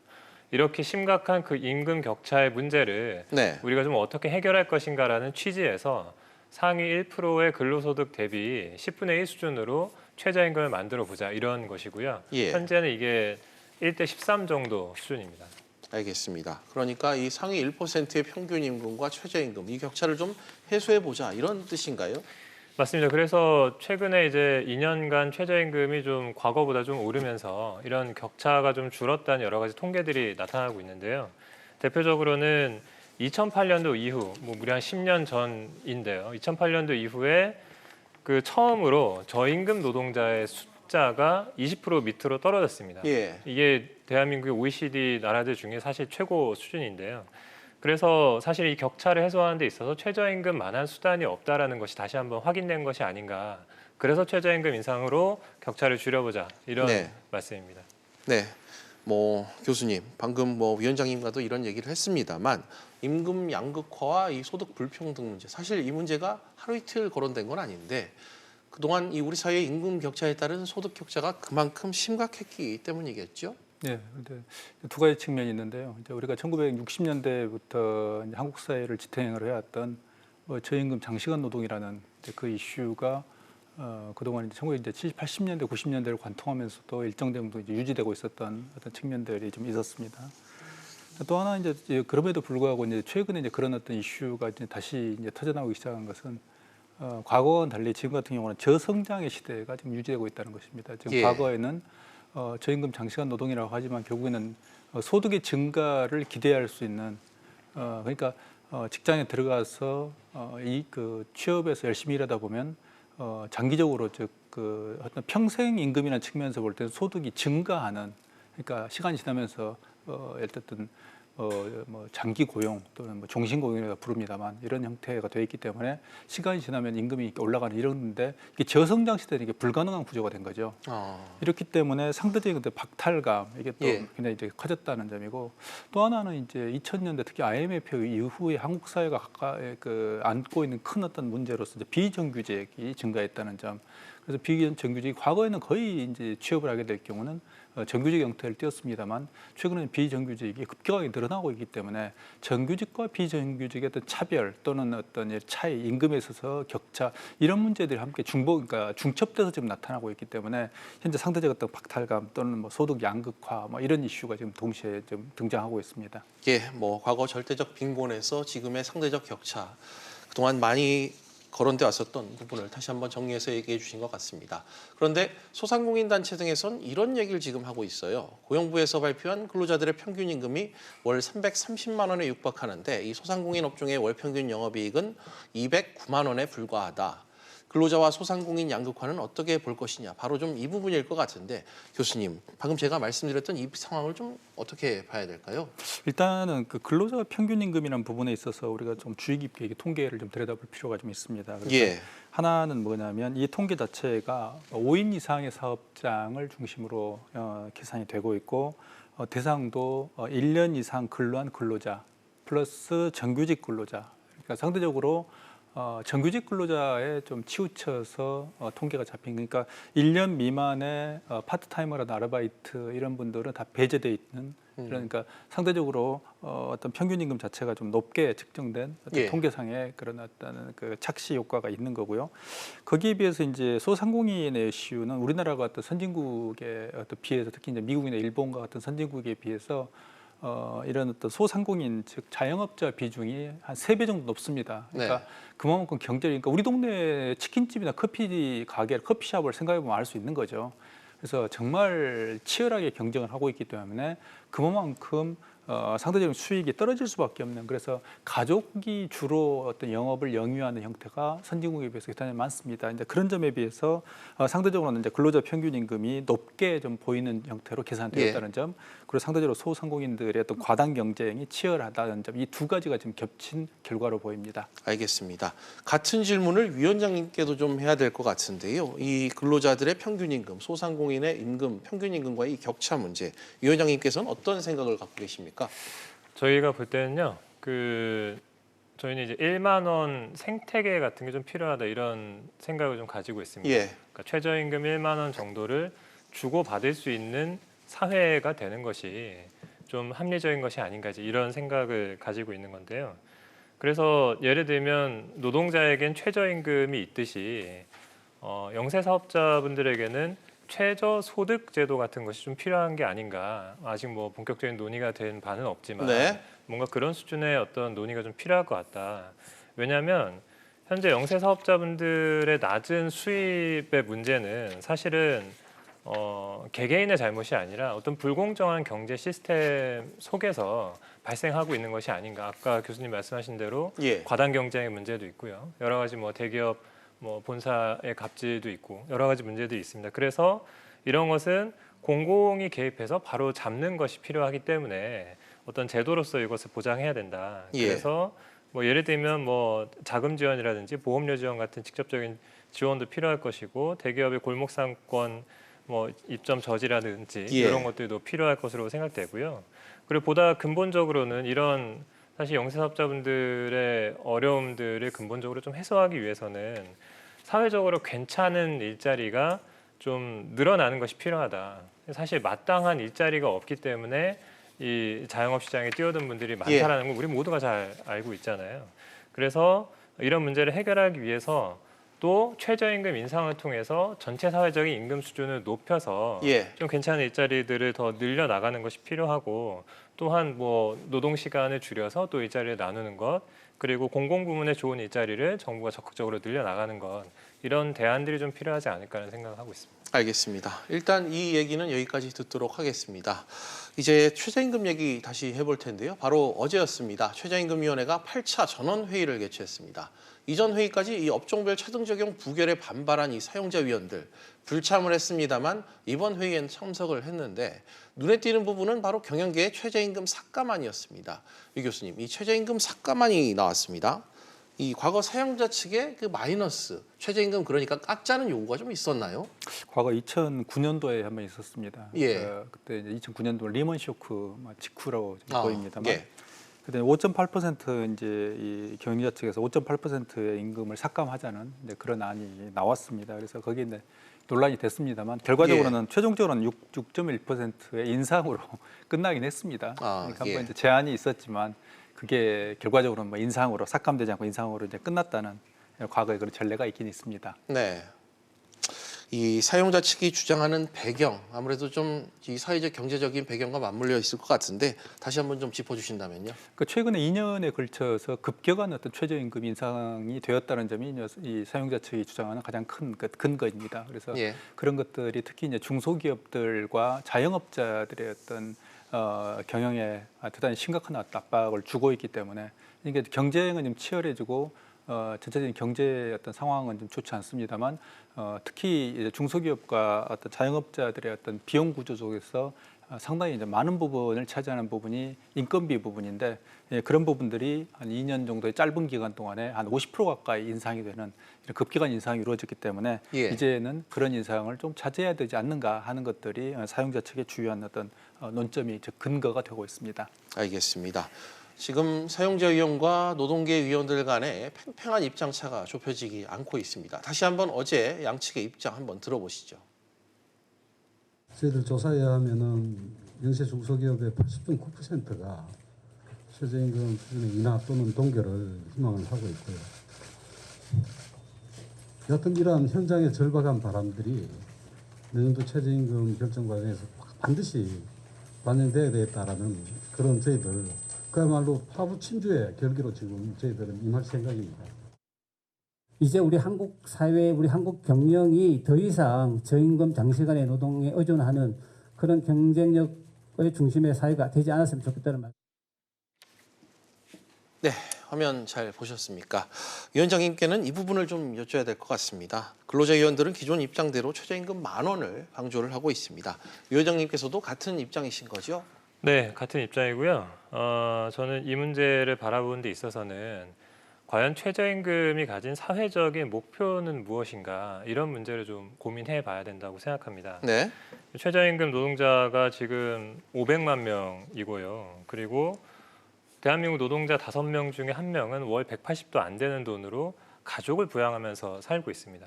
이렇게 심각한 임금 격차의 문제를 네. 우리가 좀 어떻게 해결할 것인가라는 취지에서 상위 1%의 근로소득 대비 10분의 1 수준으로 최저임금을 만들어 보자 이런 것이고요. 예. 현재는 이게 1대13 정도 수준입니다. 알겠습니다. 그러니까 이 상위 1%의 평균 임금과 최저임금 이 격차를 좀 해소해 보자 이런 뜻인가요? 맞습니다. 그래서 최근에 이제 2년간 최저임금이 좀 과거보다 좀 오르면서 이런 격차가 좀 줄었다는 여러 가지 통계들이 나타나고 있는데요. 대표적으로는 2008년도 이후, 무려 한 10년 전인데요. 2008년도 이후에 처음으로 저임금 노동자의 숫자가 20% 밑으로 떨어졌습니다. 예. 이게 대한민국의 OECD 나라들 중에 사실 최고 수준인데요. 그래서 사실 이 격차를 해소하는 데 있어서 최저임금만한 수단이 없다라는 것이 다시 한번 확인된 것이 아닌가. 그래서 최저임금 인상으로 격차를 줄여보자 이런 네. 말씀입니다. 네, 교수님 방금 위원장님과도 이런 얘기를 했습니다만 임금 양극화와 이 소득 불평등 문제 사실 이 문제가 하루 이틀 거론된 건 아닌데 그동안 이 우리 사회의 임금 격차에 따른 소득 격차가 그만큼 심각했기 때문이겠죠? 네, 근데 두 가지 측면이 있는데요. 이제 우리가 1960년대부터 한국 사회를 지탱을 해왔던 저임금 장시간 노동이라는 그 이슈가 그동안 이제 1970, 80년대, 90년대를 관통하면서도 일정 정도 이제 유지되고 있었던 어떤 측면들이 좀 있었습니다. 또 하나 이제 그럼에도 불구하고 이제 최근에 이제 그런 어떤 이슈가 이제 다시 이제 터져나오기 시작한 것은 과거와는 달리 지금 같은 경우는 저성장의 시대가 지금 유지되고 있다는 것입니다. 지금 예. 과거에는 저임금 장시간 노동이라고 하지만 결국에는 소득의 증가를 기대할 수 있는 그러니까 직장에 들어가서 취업에서 열심히 일하다 보면 장기적으로 어떤 평생 임금이라는 측면에서 볼 때는 소득이 증가하는 그러니까 시간이 지나면서 어쨌든 장기 고용 또는 종신 고용이라고 부릅니다만 이런 형태가 되어 있기 때문에 시간이 지나면 임금이 올라가는 이런데 이게 저성장 시대는 이게 불가능한 구조가 된 거죠. 이렇기 때문에 상대적인 박탈감 이게 또 예. 굉장히 이제 커졌다는 점이고 또 하나는 이제 2000년대 특히 IMF 이후에 한국 사회가 안고 있는 큰 어떤 문제로서 이제 비정규직이 증가했다는 점. 그래서 비정규직이 과거에는 거의 이제 취업을 하게 될 경우는 정규직 형태를 띄었습니다만 최근에는 비정규직이 급격하게 늘어나고 있기 때문에 정규직과 비정규직의 어떤 차별 또는 어떤 차이, 임금에 있어서 격차 이런 문제들이 함께 그러니까 중첩돼서 지금 나타나고 있기 때문에 현재 상대적 어떤 박탈감 또는 뭐 소득 양극화 뭐 이런 이슈가 지금 동시에 좀 등장하고 있습니다. 예, 뭐 과거 절대적 빈곤에서 지금의 상대적 격차 그동안 많이 거론돼 왔었던 부분을 다시 한번 정리해서 얘기해 주신 것 같습니다. 그런데 소상공인 단체 등에선 이런 얘기를 지금 하고 있어요. 고용부에서 발표한 근로자들의 평균 임금이 월 330만 원에 육박하는데 이 소상공인 업종의 월 평균 영업이익은 209만 원에 불과하다. 근로자와 소상공인 양극화는 어떻게 볼 것이냐. 바로 좀 이 부분일 것 같은데 교수님, 방금 제가 말씀드렸던 이 상황을 좀 어떻게 봐야 될까요? 일단은 그 근로자 평균 임금이라는 부분에 있어서 우리가 좀 주의 깊게 이게 통계를 좀 들여다볼 필요가 좀 있습니다. 그래서 예. 하나는 뭐냐면 이 통계 자체가 5인 이상의 사업장을 중심으로 계산이 되고 있고 대상도 1년 이상 근로한 근로자 플러스 정규직 근로자. 그러니까 상대적으로 정규직 근로자에 좀 치우쳐서 통계가 잡힌 그러니까 1년 미만의 파트타이머라든 아르바이트 이런 분들은 다 배제돼 있는 그러니까 상대적으로 어떤 평균 임금 자체가 좀 높게 측정된 어떤 통계상의 그런 어떤 그 착시 효과가 있는 거고요. 거기에 비해서 이제 소상공인의 이슈는 우리나라가 어떤 선진국에 어떤 비해서 특히 이제 미국이나 일본과 같은 선진국에 비해서 이런 어떤 소상공인 즉 자영업자 비중이 한 3배 정도 높습니다. 그러니까 그만큼 경제력, 그러니까 우리 동네 치킨집이나 커피 가게, 커피숍을 생각해 보면 알 수 있는 거죠. 그래서 정말 치열하게 경쟁을 하고 있기 때문에 그만큼 상대적인 수익이 떨어질 수밖에 없는 그래서 가족이 주로 어떤 영업을 영위하는 형태가 선진국에 비해서 대단히 많습니다. 이제 그런 점에 비해서 상대적으로는 이제 근로자 평균 임금이 높게 좀 보이는 형태로 계산되었다는 점, 그리고 상대적으로 소상공인들의 어떤 과당 경쟁이 치열하다는 점, 이 두 가지가 지금 겹친 결과로 보입니다. 알겠습니다. 같은 질문을 위원장님께도 좀 해야 될 것 같은데요. 이 근로자들의 평균 임금, 소상공인의 임금, 평균 임금과의 이 격차 문제, 위원장님께서는 어떤 생각을 갖고 계십니까? 저희가 볼 때는요. 저희는 이제 1만 원 생태계 같은 게 좀 필요하다 이런 생각을 좀 가지고 있습니다. 그러니까 최저임금 1만 원 정도를 주고 받을 수 있는 사회가 되는 것이 좀 합리적인 것이 아닌가 이런 생각을 가지고 있는 건데요. 그래서 예를 들면 노동자에겐 최저임금이 있듯이 영세사업자분들에게는 최저소득 제도 같은 것이 좀 필요한 게 아닌가. 아직 뭐 본격적인 논의가 된 바는 없지만 뭔가 그런 수준의 어떤 논의가 좀 필요할 것 같다. 왜냐하면 현재 영세사업자분들의 낮은 수입의 문제는 사실은 개개인의 잘못이 아니라 어떤 불공정한 경제 시스템 속에서 발생하고 있는 것이 아닌가. 아까 교수님 말씀하신 대로 과당 경쟁의 문제도 있고요. 여러 가지 뭐 대기업 본사의 갑질도 있고 여러 가지 문제들이 있습니다. 그래서 이런 것은 공공이 개입해서 바로 잡는 것이 필요하기 때문에 어떤 제도로서 이것을 보장해야 된다. 그래서 뭐 예를 들면 뭐 자금 지원이라든지 보험료 지원 같은 직접적인 지원도 필요할 것이고 대기업의 골목상권 뭐 입점 저지라든지 이런 것들도 필요할 것으로 생각되고요. 그리고 보다 근본적으로는 이런 사실 영세사업자분들의 어려움들을 근본적으로 좀 해소하기 위해서는 사회적으로 괜찮은 일자리가 좀 늘어나는 것이 필요하다. 사실 마땅한 일자리가 없기 때문에 이 자영업 시장에 뛰어든 분들이 많다라는 걸 우리 모두가 잘 알고 있잖아요. 그래서 이런 문제를 해결하기 위해서 또 최저임금 인상을 통해서 전체 사회적인 임금 수준을 높여서 좀 괜찮은 일자리들을 더 늘려나가는 것이 필요하고 또한 뭐 노동 시간을 줄여서 또 일자리를 나누는 것 그리고 공공부문의 좋은 일자리를 정부가 적극적으로 늘려나가는 것 이런 대안들이 좀 필요하지 않을까 하는 생각을 하고 있습니다. 알겠습니다. 일단 이 얘기는 여기까지 듣도록 하겠습니다. 이제 최저임금 얘기 다시 해볼 텐데요. 바로 어제였습니다. 최저임금위원회가 8차 전원회의를 개최했습니다. 이전 회의까지 이 업종별 차등 적용 부결에 반발한 이 사용자 위원들 불참을 했습니다만 이번 회의엔 참석을 했는데 눈에 띄는 부분은 바로 경영계의 최저임금 삭감안이었습니다. 유 교수님, 이 최저임금 삭감안이 나왔습니다. 이 과거 사용자 측의 그 마이너스 최저임금 그러니까 깎자는 요구가 좀 있었나요? 과거 2009년도에 한번 있었습니다. 그때 이제 2009년도 리먼 쇼크 직후라고 보입니다만 그다음에 5.8% 이제 이 경영자 측에서 5.8%의 임금을 삭감하자는 이제 그런 안이 나왔습니다. 그래서 거기에 이제 논란이 됐습니다만 결과적으로는 최종적으로는 6.1%의 인상으로 끝나긴 했습니다. 그러니까 한번 이제 제한이 있었지만 그게 결과적으로는 뭐 인상으로 삭감되지 않고 인상으로 이제 끝났다는 과거에 그런 전례가 있긴 있습니다. 네. 이 사용자 측이 주장하는 배경, 아무래도 좀 이 사회적 경제적인 배경과 맞물려 있을 것 같은데 다시 한번 좀 짚어주신다면요. 그 최근에 2년에 걸쳐서 급격한 어떤 최저임금 인상이 되었다는 점이 이 사용자 측이 주장하는 가장 큰 근거입니다. 그래서 그런 것들이 특히 이제 중소기업들과 자영업자들의 어떤 경영에 대단히 심각한 압박을 주고 있기 때문에 이게 경쟁은 좀 치열해지고 전체적인 경제 어떤 상황은 좀 좋지 않습니다만 특히 이제 중소기업과 어떤 자영업자들의 어떤 비용 구조 속에서 상당히 이제 많은 부분을 차지하는 부분이 인건비 부분인데 그런 부분들이 한 2년 정도의 짧은 기간 동안에 한 50% 가까이 인상이 되는 이런 급격한 인상이 이루어졌기 때문에 이제는 그런 인상을 좀 자제해야 되지 않는가 하는 것들이 사용자 측의 주요한 어떤 논점이 즉 근거가 되고 있습니다. 알겠습니다. 지금 사용자 위원과 노동계 위원들 간의 팽팽한 입장차가 좁혀지지 않고 있습니다. 다시 한번 어제 양측의 입장 한번 들어보시죠. 저희들 조사에 의하면은 영세 중소기업의 80.9%가 최저임금 수준의 인하 또는 동결을 희망을 하고 있고요. 여하튼 이러한 현장의 절박한 바람들이 내년도 최저임금 결정 과정에서 반드시 반영돼야 되겠다라는 그런 저희들 그야말로 파부 침주의 결기로 지금 저희들은 임할 생각입니다. 이제 우리 한국 사회, 우리 한국 경영이 더 이상 저임금 장시간의 노동에 의존하는 그런 경쟁력의 중심의 사회가 되지 않았으면 좋겠다는 말. 네, 화면 잘 보셨습니까? 위원장님께는 이 부분을 좀 여쭤야 될 것 같습니다. 근로자 위원들은 기존 입장대로 최저임금 10,000원을 강조를 하고 있습니다. 위원장님께서도 같은 입장이신 거죠? 네, 같은 입장이고요. 저는 이 문제를 바라보는 데 있어서는 과연 최저임금이 가진 사회적인 목표는 무엇인가 이런 문제를 좀 고민해 봐야 된다고 생각합니다. 네. 최저임금 노동자가 지금 500만 명이고요. 그리고 대한민국 노동자 5명 중에 1명은 월 180도 안 되는 돈으로 가족을 부양하면서 살고 있습니다.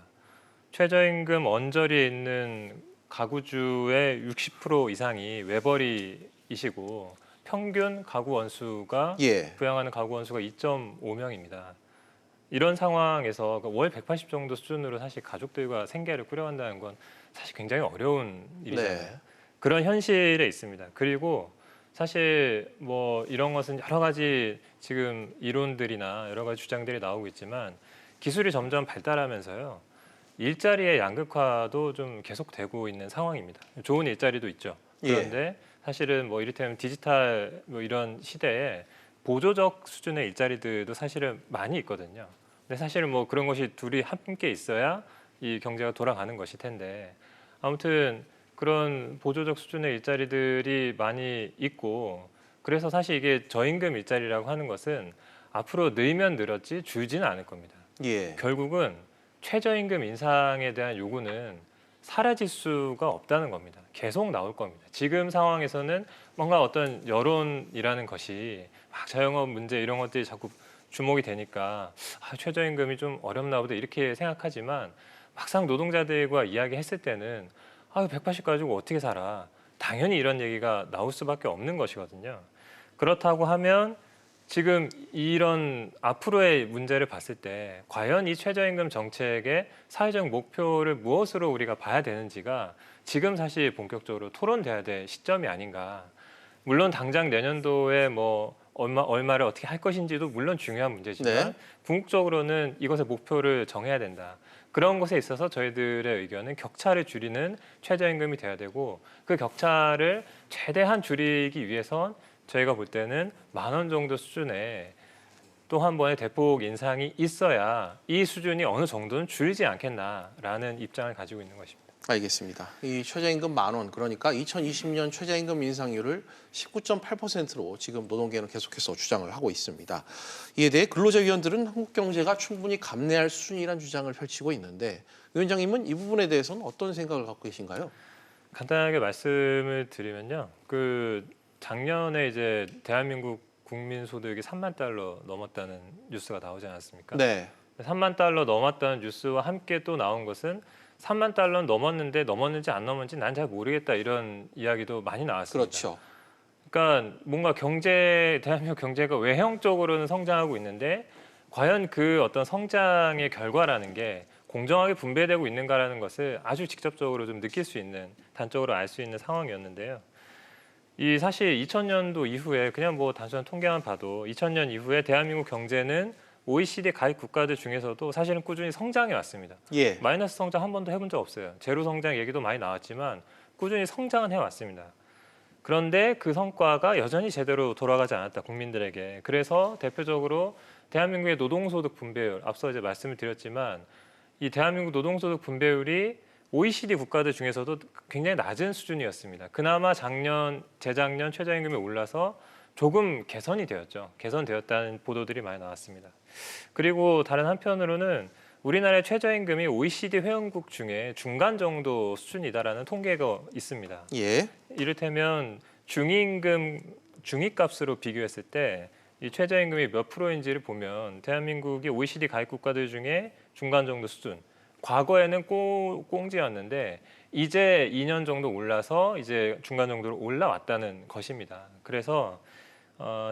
최저임금 언저리에 있는 가구주의 60% 이상이 외벌이이시고 평균 가구 원수가 부양하는 가구 원수가 2.5명입니다. 이런 상황에서 월 180 정도 수준으로 사실 가족들과 생계를 꾸려간다는 건 사실 굉장히 어려운 일이잖아요. 그런 현실에 있습니다. 그리고 사실 뭐 이런 것은 여러 가지 지금 이론들이나 여러 가지 주장들이 나오고 있지만 기술이 점점 발달하면서요. 일자리의 양극화도 좀 계속되고 있는 상황입니다. 좋은 일자리도 있죠. 그런데 사실은 뭐 이를테면 디지털 뭐 이런 시대에 보조적 수준의 일자리들도 사실은 많이 있거든요. 근데 사실은 뭐 그런 것이 둘이 함께 있어야 이 경제가 돌아가는 것일 텐데 아무튼 그런 보조적 수준의 일자리들이 많이 있고 그래서 사실 이게 저임금 일자리라고 하는 것은 앞으로 늘면 늘었지 줄지는 않을 겁니다. 결국은 최저임금 인상에 대한 요구는 사라질 수가 없다는 겁니다. 계속 나올 겁니다. 지금 상황에서는 뭔가 어떤 여론이라는 것이 막 자영업 문제 이런 것들이 자꾸 주목이 되니까 최저임금이 좀 어렵나 보다 이렇게 생각하지만 막상 노동자들과 이야기했을 때는 180 가지고 어떻게 살아? 당연히 이런 얘기가 나올 수밖에 없는 것이거든요. 그렇다고 하면 지금 이런 앞으로의 문제를 봤을 때 과연 이 최저임금 정책의 사회적 목표를 무엇으로 우리가 봐야 되는지가 지금 사실 본격적으로 토론돼야 될 시점이 아닌가. 물론 당장 내년도에 뭐 얼마를 어떻게 할 것인지도 물론 중요한 문제지만 궁극적으로는 이것의 목표를 정해야 된다. 그런 것에 있어서 저희들의 의견은 격차를 줄이는 최저임금이 돼야 되고 그 격차를 최대한 줄이기 위해선 저희가 볼 때는 10,000원 정도 수준의 또 한 번의 대폭 인상이 있어야 이 수준이 어느 정도는 줄지 않겠나라는 입장을 가지고 있는 것입니다. 알겠습니다. 이 최저임금 10,000원 그러니까 2020년 최저임금 인상률을 19.8%로 지금 노동계는 계속해서 주장을 하고 있습니다. 이에 대해 근로자 위원들은 한국 경제가 충분히 감내할 수준이라는 주장을 펼치고 있는데 위원장님은 이 부분에 대해서는 어떤 생각을 갖고 계신가요? 간단하게 말씀을 드리면요. 작년에 이제 대한민국 국민 소득이 3만 달러 넘었다는 뉴스가 나오지 않았습니까? 네. 3만 달러 넘었다는 뉴스와 함께 또 나온 것은 3만 달러는 넘었는데 넘었는지 안 넘었는지 난 잘 모르겠다 이런 이야기도 많이 나왔습니다. 그렇죠. 그러니까 뭔가 대한민국 경제가 외형적으로는 성장하고 있는데 과연 그 어떤 성장의 결과라는 게 공정하게 분배되고 있는가라는 것을 아주 직접적으로 좀 느낄 수 있는, 단적으로 알 수 있는 상황이었는데요. 이 사실 2000년도 이후에 그냥 뭐 단순한 통계만 봐도 2000년 이후에 대한민국 경제는 OECD 가입 국가들 중에서도 사실은 꾸준히 성장해 왔습니다. 예. 마이너스 성장 한 번도 해본 적 없어요. 제로 성장 얘기도 많이 나왔지만 꾸준히 성장은 해왔습니다. 그런데 그 성과가 여전히 제대로 돌아가지 않았다, 국민들에게. 그래서 대표적으로 대한민국의 노동소득 분배율, 앞서 이제 말씀을 드렸지만 이 대한민국 노동소득 분배율이 OECD 국가들 중에서도 굉장히 낮은 수준이었습니다. 그나마 재작년 최저임금이 올라서 조금 개선이 되었죠. 개선되었다는 보도들이 많이 나왔습니다. 그리고 다른 한편으로는 우리나라의 최저임금이 OECD 회원국 중에 중간 정도 수준이다라는 통계가 있습니다. 예. 이를테면 중위값으로 비교했을 때 이 최저임금이 몇 프로인지를 보면 대한민국이 OECD 가입 국가들 중에 중간 정도 수준. 과거에는 꽁지였는데 이제 2년 정도 올라서 이제 중간 정도로 올라왔다는 것입니다. 그래서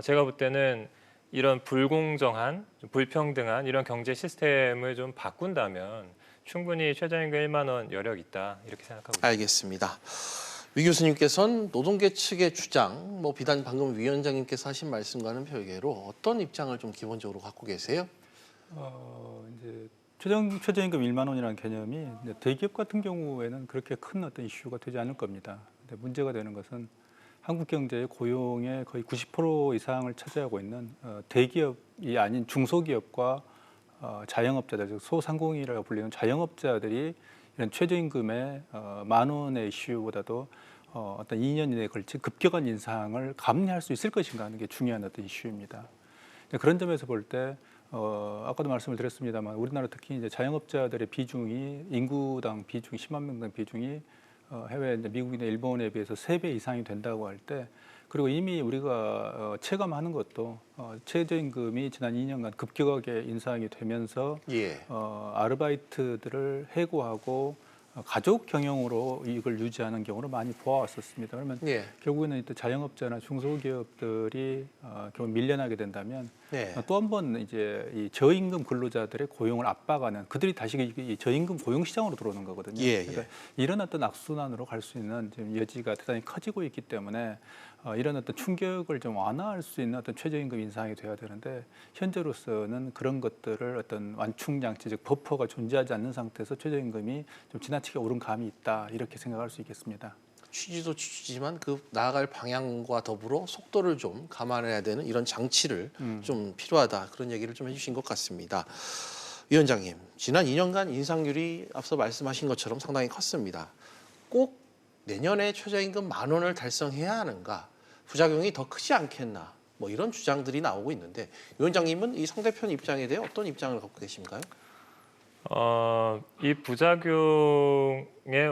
제가 볼 때는 이런 불공정한, 불평등한 이런 경제 시스템을 좀 바꾼다면 충분히 최저임금 1만 원 여력 있다 이렇게 생각하고 있습니다. 알겠습니다. 위 교수님께서는 노동계 측의 주장, 비단 방금 위원장님께서 하신 말씀과는 별개로 어떤 입장을 좀 기본적으로 갖고 계세요? 이제 최저임금 1만 원이라는 개념이 대기업 같은 경우에는 그렇게 큰 어떤 이슈가 되지 않을 겁니다. 근데 문제가 되는 것은 한국 경제의 고용의 거의 90% 이상을 차지하고 있는 대기업이 아닌 중소기업과 자영업자들, 즉 소상공인이라고 불리는 자영업자들이 이런 최저임금의 만 원의 이슈보다도 어떤 2년 이내에 걸친 급격한 인상을 감내할 수 있을 것인가 하는 게 중요한 어떤 이슈입니다. 그런 점에서 볼 때 아까도 말씀을 드렸습니다만 우리나라 특히 이제 자영업자들의 비중이 인구당 비중이 10만 명당 비중이 해외 이제 미국이나 일본에 비해서 3배 이상이 된다고 할 때, 그리고 이미 우리가 체감하는 것도 최저임금이 지난 2년간 급격하게 인상이 되면서 예. 아르바이트들을 해고하고 가족 경영으로 이걸 유지하는 경우를 많이 보아왔었습니다. 그러면 예. 결국에는 또 자영업자나 중소기업들이 결국 밀려나게 된다면 또 한 번 이제 이 저임금 근로자들의 고용을 압박하는, 그들이 다시 이 저임금 고용 시장으로 들어오는 거거든요. 예, 예. 그러니까 이런 어떤 악순환으로 갈 수 있는 지금 여지가 대단히 커지고 있기 때문에 이런 어떤 충격을 좀 완화할 수 있는 어떤 최저임금 인상이 돼야 되는데 현재로서는 그런 것들을 어떤 완충 장치, 즉 버퍼가 존재하지 않는 상태에서 최저임금이 좀 지나치게 오른 감이 있다 이렇게 생각할 수 있겠습니다. 취지도 취지지만 그 나아갈 방향과 더불어 속도를 좀 감안해야 되는 이런 장치를 좀 필요하다, 그런 얘기를 좀 해주신 것 같습니다. 위원장님, 지난 2년간 인상률이 앞서 말씀하신 것처럼 상당히 컸습니다. 꼭 내년에 최저임금 만 원을 달성해야 하는가, 부작용이 더 크지 않겠나, 이런 주장들이 나오고 있는데 위원장님은 이 상대편 입장에 대해 어떤 입장을 갖고 계신가요? 이 부작용의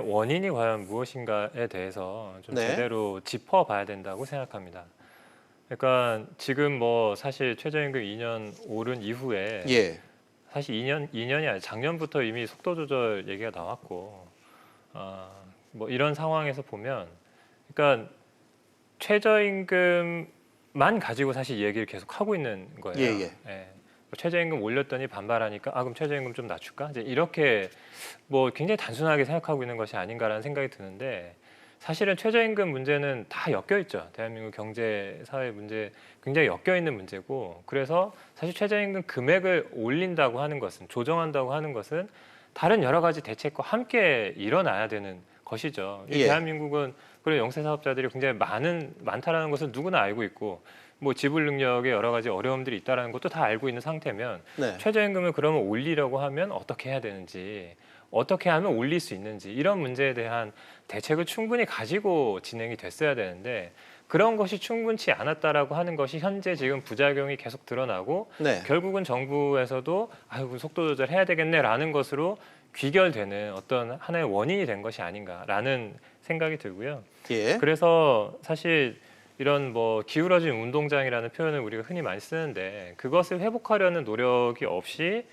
원인이 과연 무엇인가에 대해서 좀 제대로 짚어봐야 된다고 생각합니다. 그러니까 지금 사실 최저임금 2년 오른 이후에 사실 2년이 아니라 작년부터 이미 속도 조절 얘기가 나왔고 이런 상황에서 보면 그러니까 최저임금만 가지고 사실 얘기를 계속 하고 있는 거예요. 최저임금 올렸더니 반발하니까 그럼 최저임금 좀 낮출까? 이제 이렇게 굉장히 단순하게 생각하고 있는 것이 아닌가라는 생각이 드는데, 사실은 최저임금 문제는 다 엮여 있죠. 대한민국 경제 사회 문제 굉장히 엮여 있는 문제고, 그래서 사실 최저임금 금액을 올린다고 하는 것은, 조정한다고 하는 것은 다른 여러 가지 대책과 함께 일어나야 되는 것이죠. 대한민국은 그런 영세 사업자들이 굉장히 많다라는 것을 누구나 알고 있고, 지불 능력에 여러 가지 어려움들이 있다는 것도 다 알고 있는 상태면 최저임금을 그러면 올리려고 하면 어떻게 해야 되는지, 어떻게 하면 올릴 수 있는지, 이런 문제에 대한 대책을 충분히 가지고 진행이 됐어야 되는데 그런 것이 충분치 않았다라고 하는 것이 현재 지금 부작용이 계속 드러나고 결국은 정부에서도 속도 조절해야 되겠네라는 것으로 귀결되는 어떤 하나의 원인이 된 것이 아닌가라는 생각이 들고요. 그래서 사실 이런 뭐 기울어진 운동장이라는 표현을 우리가 흔히 많이 쓰는데 그것을 회복하려는 노력이 없이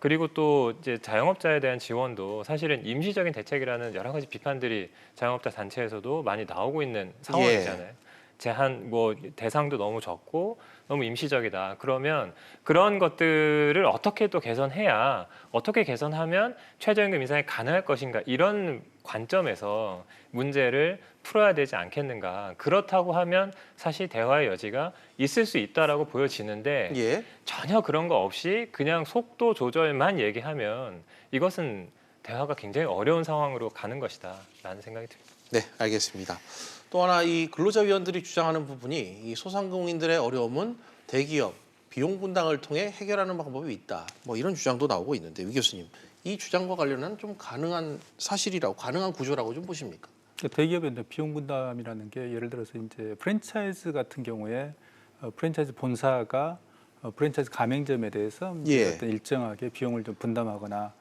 그리고 또 이제 자영업자에 대한 지원도 사실은 임시적인 대책이라는 여러 가지 비판들이 자영업자 단체에서도 많이 나오고 있는 상황이잖아요. 제한 뭐 대상도 너무 적고 너무 임시적이다. 그러면 그런 것들을 어떻게 또 개선해야 어떻게 개선하면 최저임금 인상이 가능할 것인가 이런 관점에서 문제를 풀어야 되지 않겠는가. 그렇다고 하면 사실 대화의 여지가 있을 수 있다라고 보여지는데 전혀 그런 거 없이 그냥 속도 조절만 얘기하면 이것은 대화가 굉장히 어려운 상황으로 가는 것이다라는 생각이 듭니다. 네, 알겠습니다. 또 하나 이 근로자위원들이 주장하는 부분이 이 소상공인들의 어려움은 대기업 비용 분담을 통해 해결하는 방법이 있다. 뭐 이런 주장도 나오고 있는데 위 교수님, 이 주장과 관련한 좀 가능한 사실이라고 가능한 구조라고 좀 보십니까? 대기업의 비용 분담이라는 게 예를 들어서 이제 프랜차이즈 같은 경우에 프랜차이즈 본사가 프랜차이즈 가맹점에 대해서 어떤 일정하게 비용을 좀 분담하거나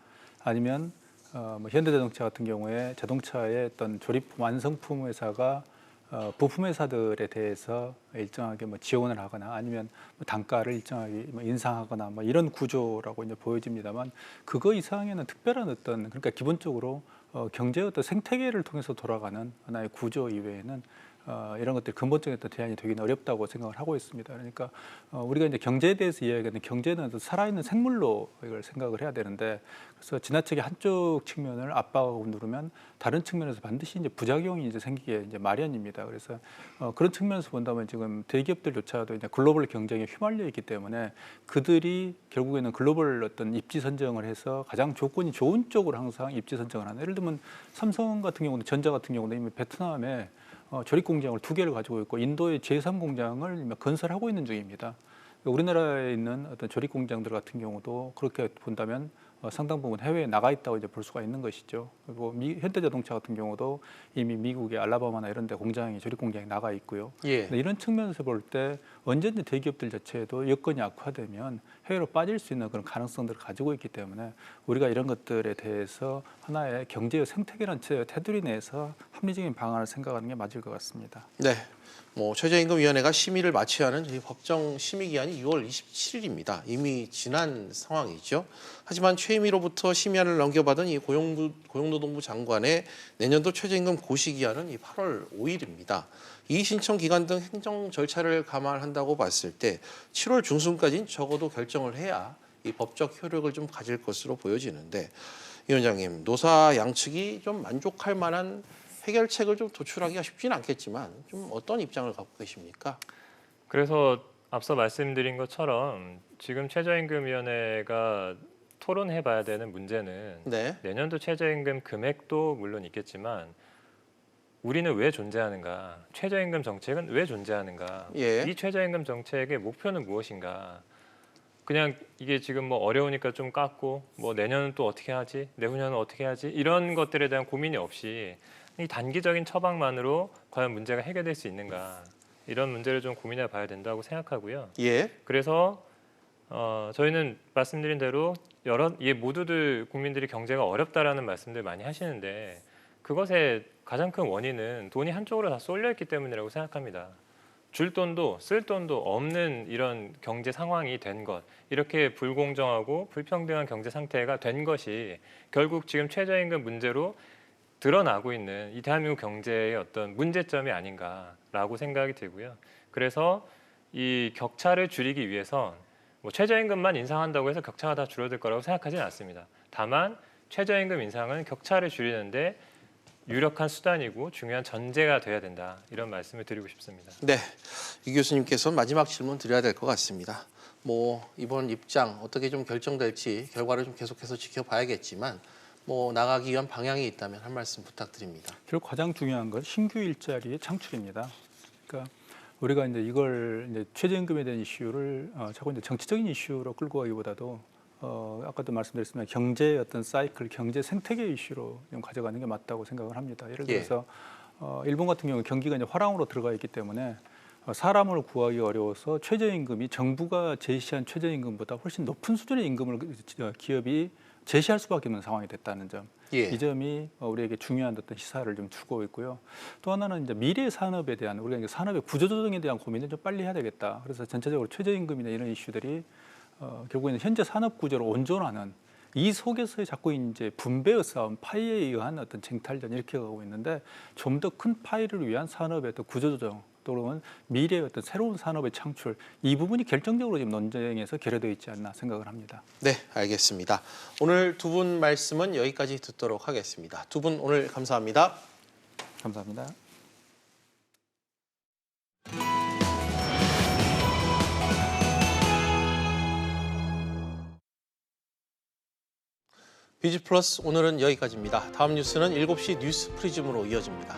아니면 뭐 현대자동차 같은 경우에 자동차의 어떤 조립 완성품 회사가 부품 회사들에 대해서 일정하게 뭐 지원을 하거나 아니면 뭐 단가를 일정하게 뭐 인상하거나 뭐 이런 구조라고 이제 보여집니다만 그거 이상에는 특별한 어떤 그러니까 기본적으로 경제의 어떤 생태계를 통해서 돌아가는 하나의 구조 이외에는 이런 것들이 근본적인 어떤 대안이 되기는 어렵다고 생각을 하고 있습니다. 그러니까 우리가 이제 경제에 대해서 이야기하는 경제는 살아있는 생물로 이걸 생각을 해야 되는데 그래서 지나치게 한쪽 측면을 압박하고 누르면 다른 측면에서 반드시 이제 부작용이 이제 생기게 이제 마련입니다. 그래서 그런 측면에서 본다면 지금 대기업들조차도 이제 글로벌 경쟁에 휘말려 있기 때문에 그들이 결국에는 글로벌 어떤 입지 선정을 해서 가장 조건이 좋은 쪽으로 항상 입지 선정을 하는. 예를 들면 삼성 같은 경우는 전자 같은 경우는 이미 베트남에 조립 공장을 2개를 가지고 있고 인도의 제3 공장을 건설하고 있는 중입니다. 우리나라에 있는 어떤 조립 공장들 같은 경우도 그렇게 본다면 상당 부분 해외에 나가 있다고 이제 볼 수가 있는 것이죠. 그리고 현대자동차 같은 경우도 이미 미국의 알라바마나 이런 데 공장이 조립 공장이 나가 있고요. 이런 측면에서 볼 때 언제든지 대기업들 자체도 여건이 악화되면 해외로 빠질 수 있는 그런 가능성들을 가지고 있기 때문에 우리가 이런 것들에 대해서 하나의 경제의 생태계라는 테두리 내에서 합리적인 방안을 생각하는 게 맞을 것 같습니다. 네. 뭐 최저임금위원회가 심의를 마쳐야 하는 법정 심의 기한이 6월 27일입니다. 이미 지난 상황이죠. 하지만 최임위로부터 심의안을 넘겨받은 이 고용노동부 장관의 내년도 최저임금 고시 기한은 이 8월 5일입니다. 이의 신청 기간 등 행정 절차를 감안한다고 봤을 때 7월 중순까지는 적어도 결정을 해야 이 법적 효력을 좀 가질 것으로 보여지는데 위원장님, 노사 양측이 좀 만족할 만한 해결책을 좀 도출하기가 쉽지는 않겠지만 좀 어떤 입장을 갖고 계십니까? 그래서 앞서 말씀드린 것처럼 지금 최저임금위원회가 토론해봐야 되는 문제는 내년도 최저임금 금액도 물론 있겠지만 우리는 왜 존재하는가? 최저임금 정책은 왜 존재하는가? 이 최저임금 정책의 목표는 무엇인가? 그냥 이게 지금 뭐 어려우니까 좀 깎고 뭐 내년은 또 어떻게 하지? 내후년은 어떻게 하지? 이런 것들에 대한 고민이 없이 이 단기적인 처방만으로 과연 문제가 해결될 수 있는가? 이런 문제를 좀 고민해 봐야 된다고 생각하고요. 그래서 저희는 말씀드린 대로 모두들 국민들이 경제가 어렵다라는 말씀들 많이 하시는데 그것의 가장 큰 원인은 돈이 한쪽으로 다 쏠려 있기 때문이라고 생각합니다. 줄 돈도 쓸 돈도 없는 이런 경제 상황이 된 것, 이렇게 불공정하고 불평등한 경제 상태가 된 것이 결국 지금 최저임금 문제로 드러나고 있는 이 대한민국 경제의 어떤 문제점이 아닌가라고 생각이 들고요. 그래서 이 격차를 줄이기 위해선 뭐 최저임금만 인상한다고 해서 격차가 다 줄어들 거라고 생각하지는 않습니다. 다만 최저임금 인상은 격차를 줄이는데 유력한 수단이고 중요한 전제가 돼야 된다. 이런 말씀을 드리고 싶습니다. 네, 이 교수님께서 마지막 질문 드려야 될 것 같습니다. 뭐 이번 입장 어떻게 좀 결정될지 결과를 좀 계속해서 지켜봐야겠지만 뭐 나가기 위한 방향이 있다면 한 말씀 부탁드립니다. 결국 가장 중요한 건 신규 일자리의 창출입니다. 그러니까 우리가 이제 이걸 이제 최저임금에 대한 이슈를 자꾸 이제 정치적인 이슈로 끌고 가기보다도 아까도 말씀드렸지만 경제의 어떤 사이클, 경제 생태계 이슈로 좀 가져가는 게 맞다고 생각을 합니다. 예를 들어서 일본 같은 경우 경기가 이제 화랑으로 들어가 있기 때문에 사람을 구하기 어려워서 최저임금이 정부가 제시한 최저임금보다 훨씬 높은 수준의 임금을 기업이 제시할 수밖에 없는 상황이 됐다는 점. 예. 이 점이 우리에게 중요한 어떤 시사를 좀 주고 있고요. 또 하나는 이제 미래 산업에 대한 우리가 이제 산업의 구조조정에 대한 고민을 좀 빨리 해야 되겠다. 그래서 전체적으로 최저임금이나 이런 이슈들이 결국에는 현재 산업 구조를 온전화하는 이 속에서의 자꾸 이제 분배의 싸움, 파이에 의한 어떤 쟁탈전 이렇게 가고 있는데 좀 더 큰 파이를 위한 산업의 어떤 구조조정 또는 미래의 어떤 새로운 산업의 창출 이 부분이 결정적으로 지금 논쟁에서 결여되어 있지 않나 생각을 합니다. 네, 알겠습니다. 오늘 두 분 말씀은 여기까지 듣도록 하겠습니다. 두 분 오늘 감사합니다. 감사합니다. 비지플러스 오늘은 여기까지입니다. 다음 뉴스는 7시 뉴스 프리즘으로 이어집니다.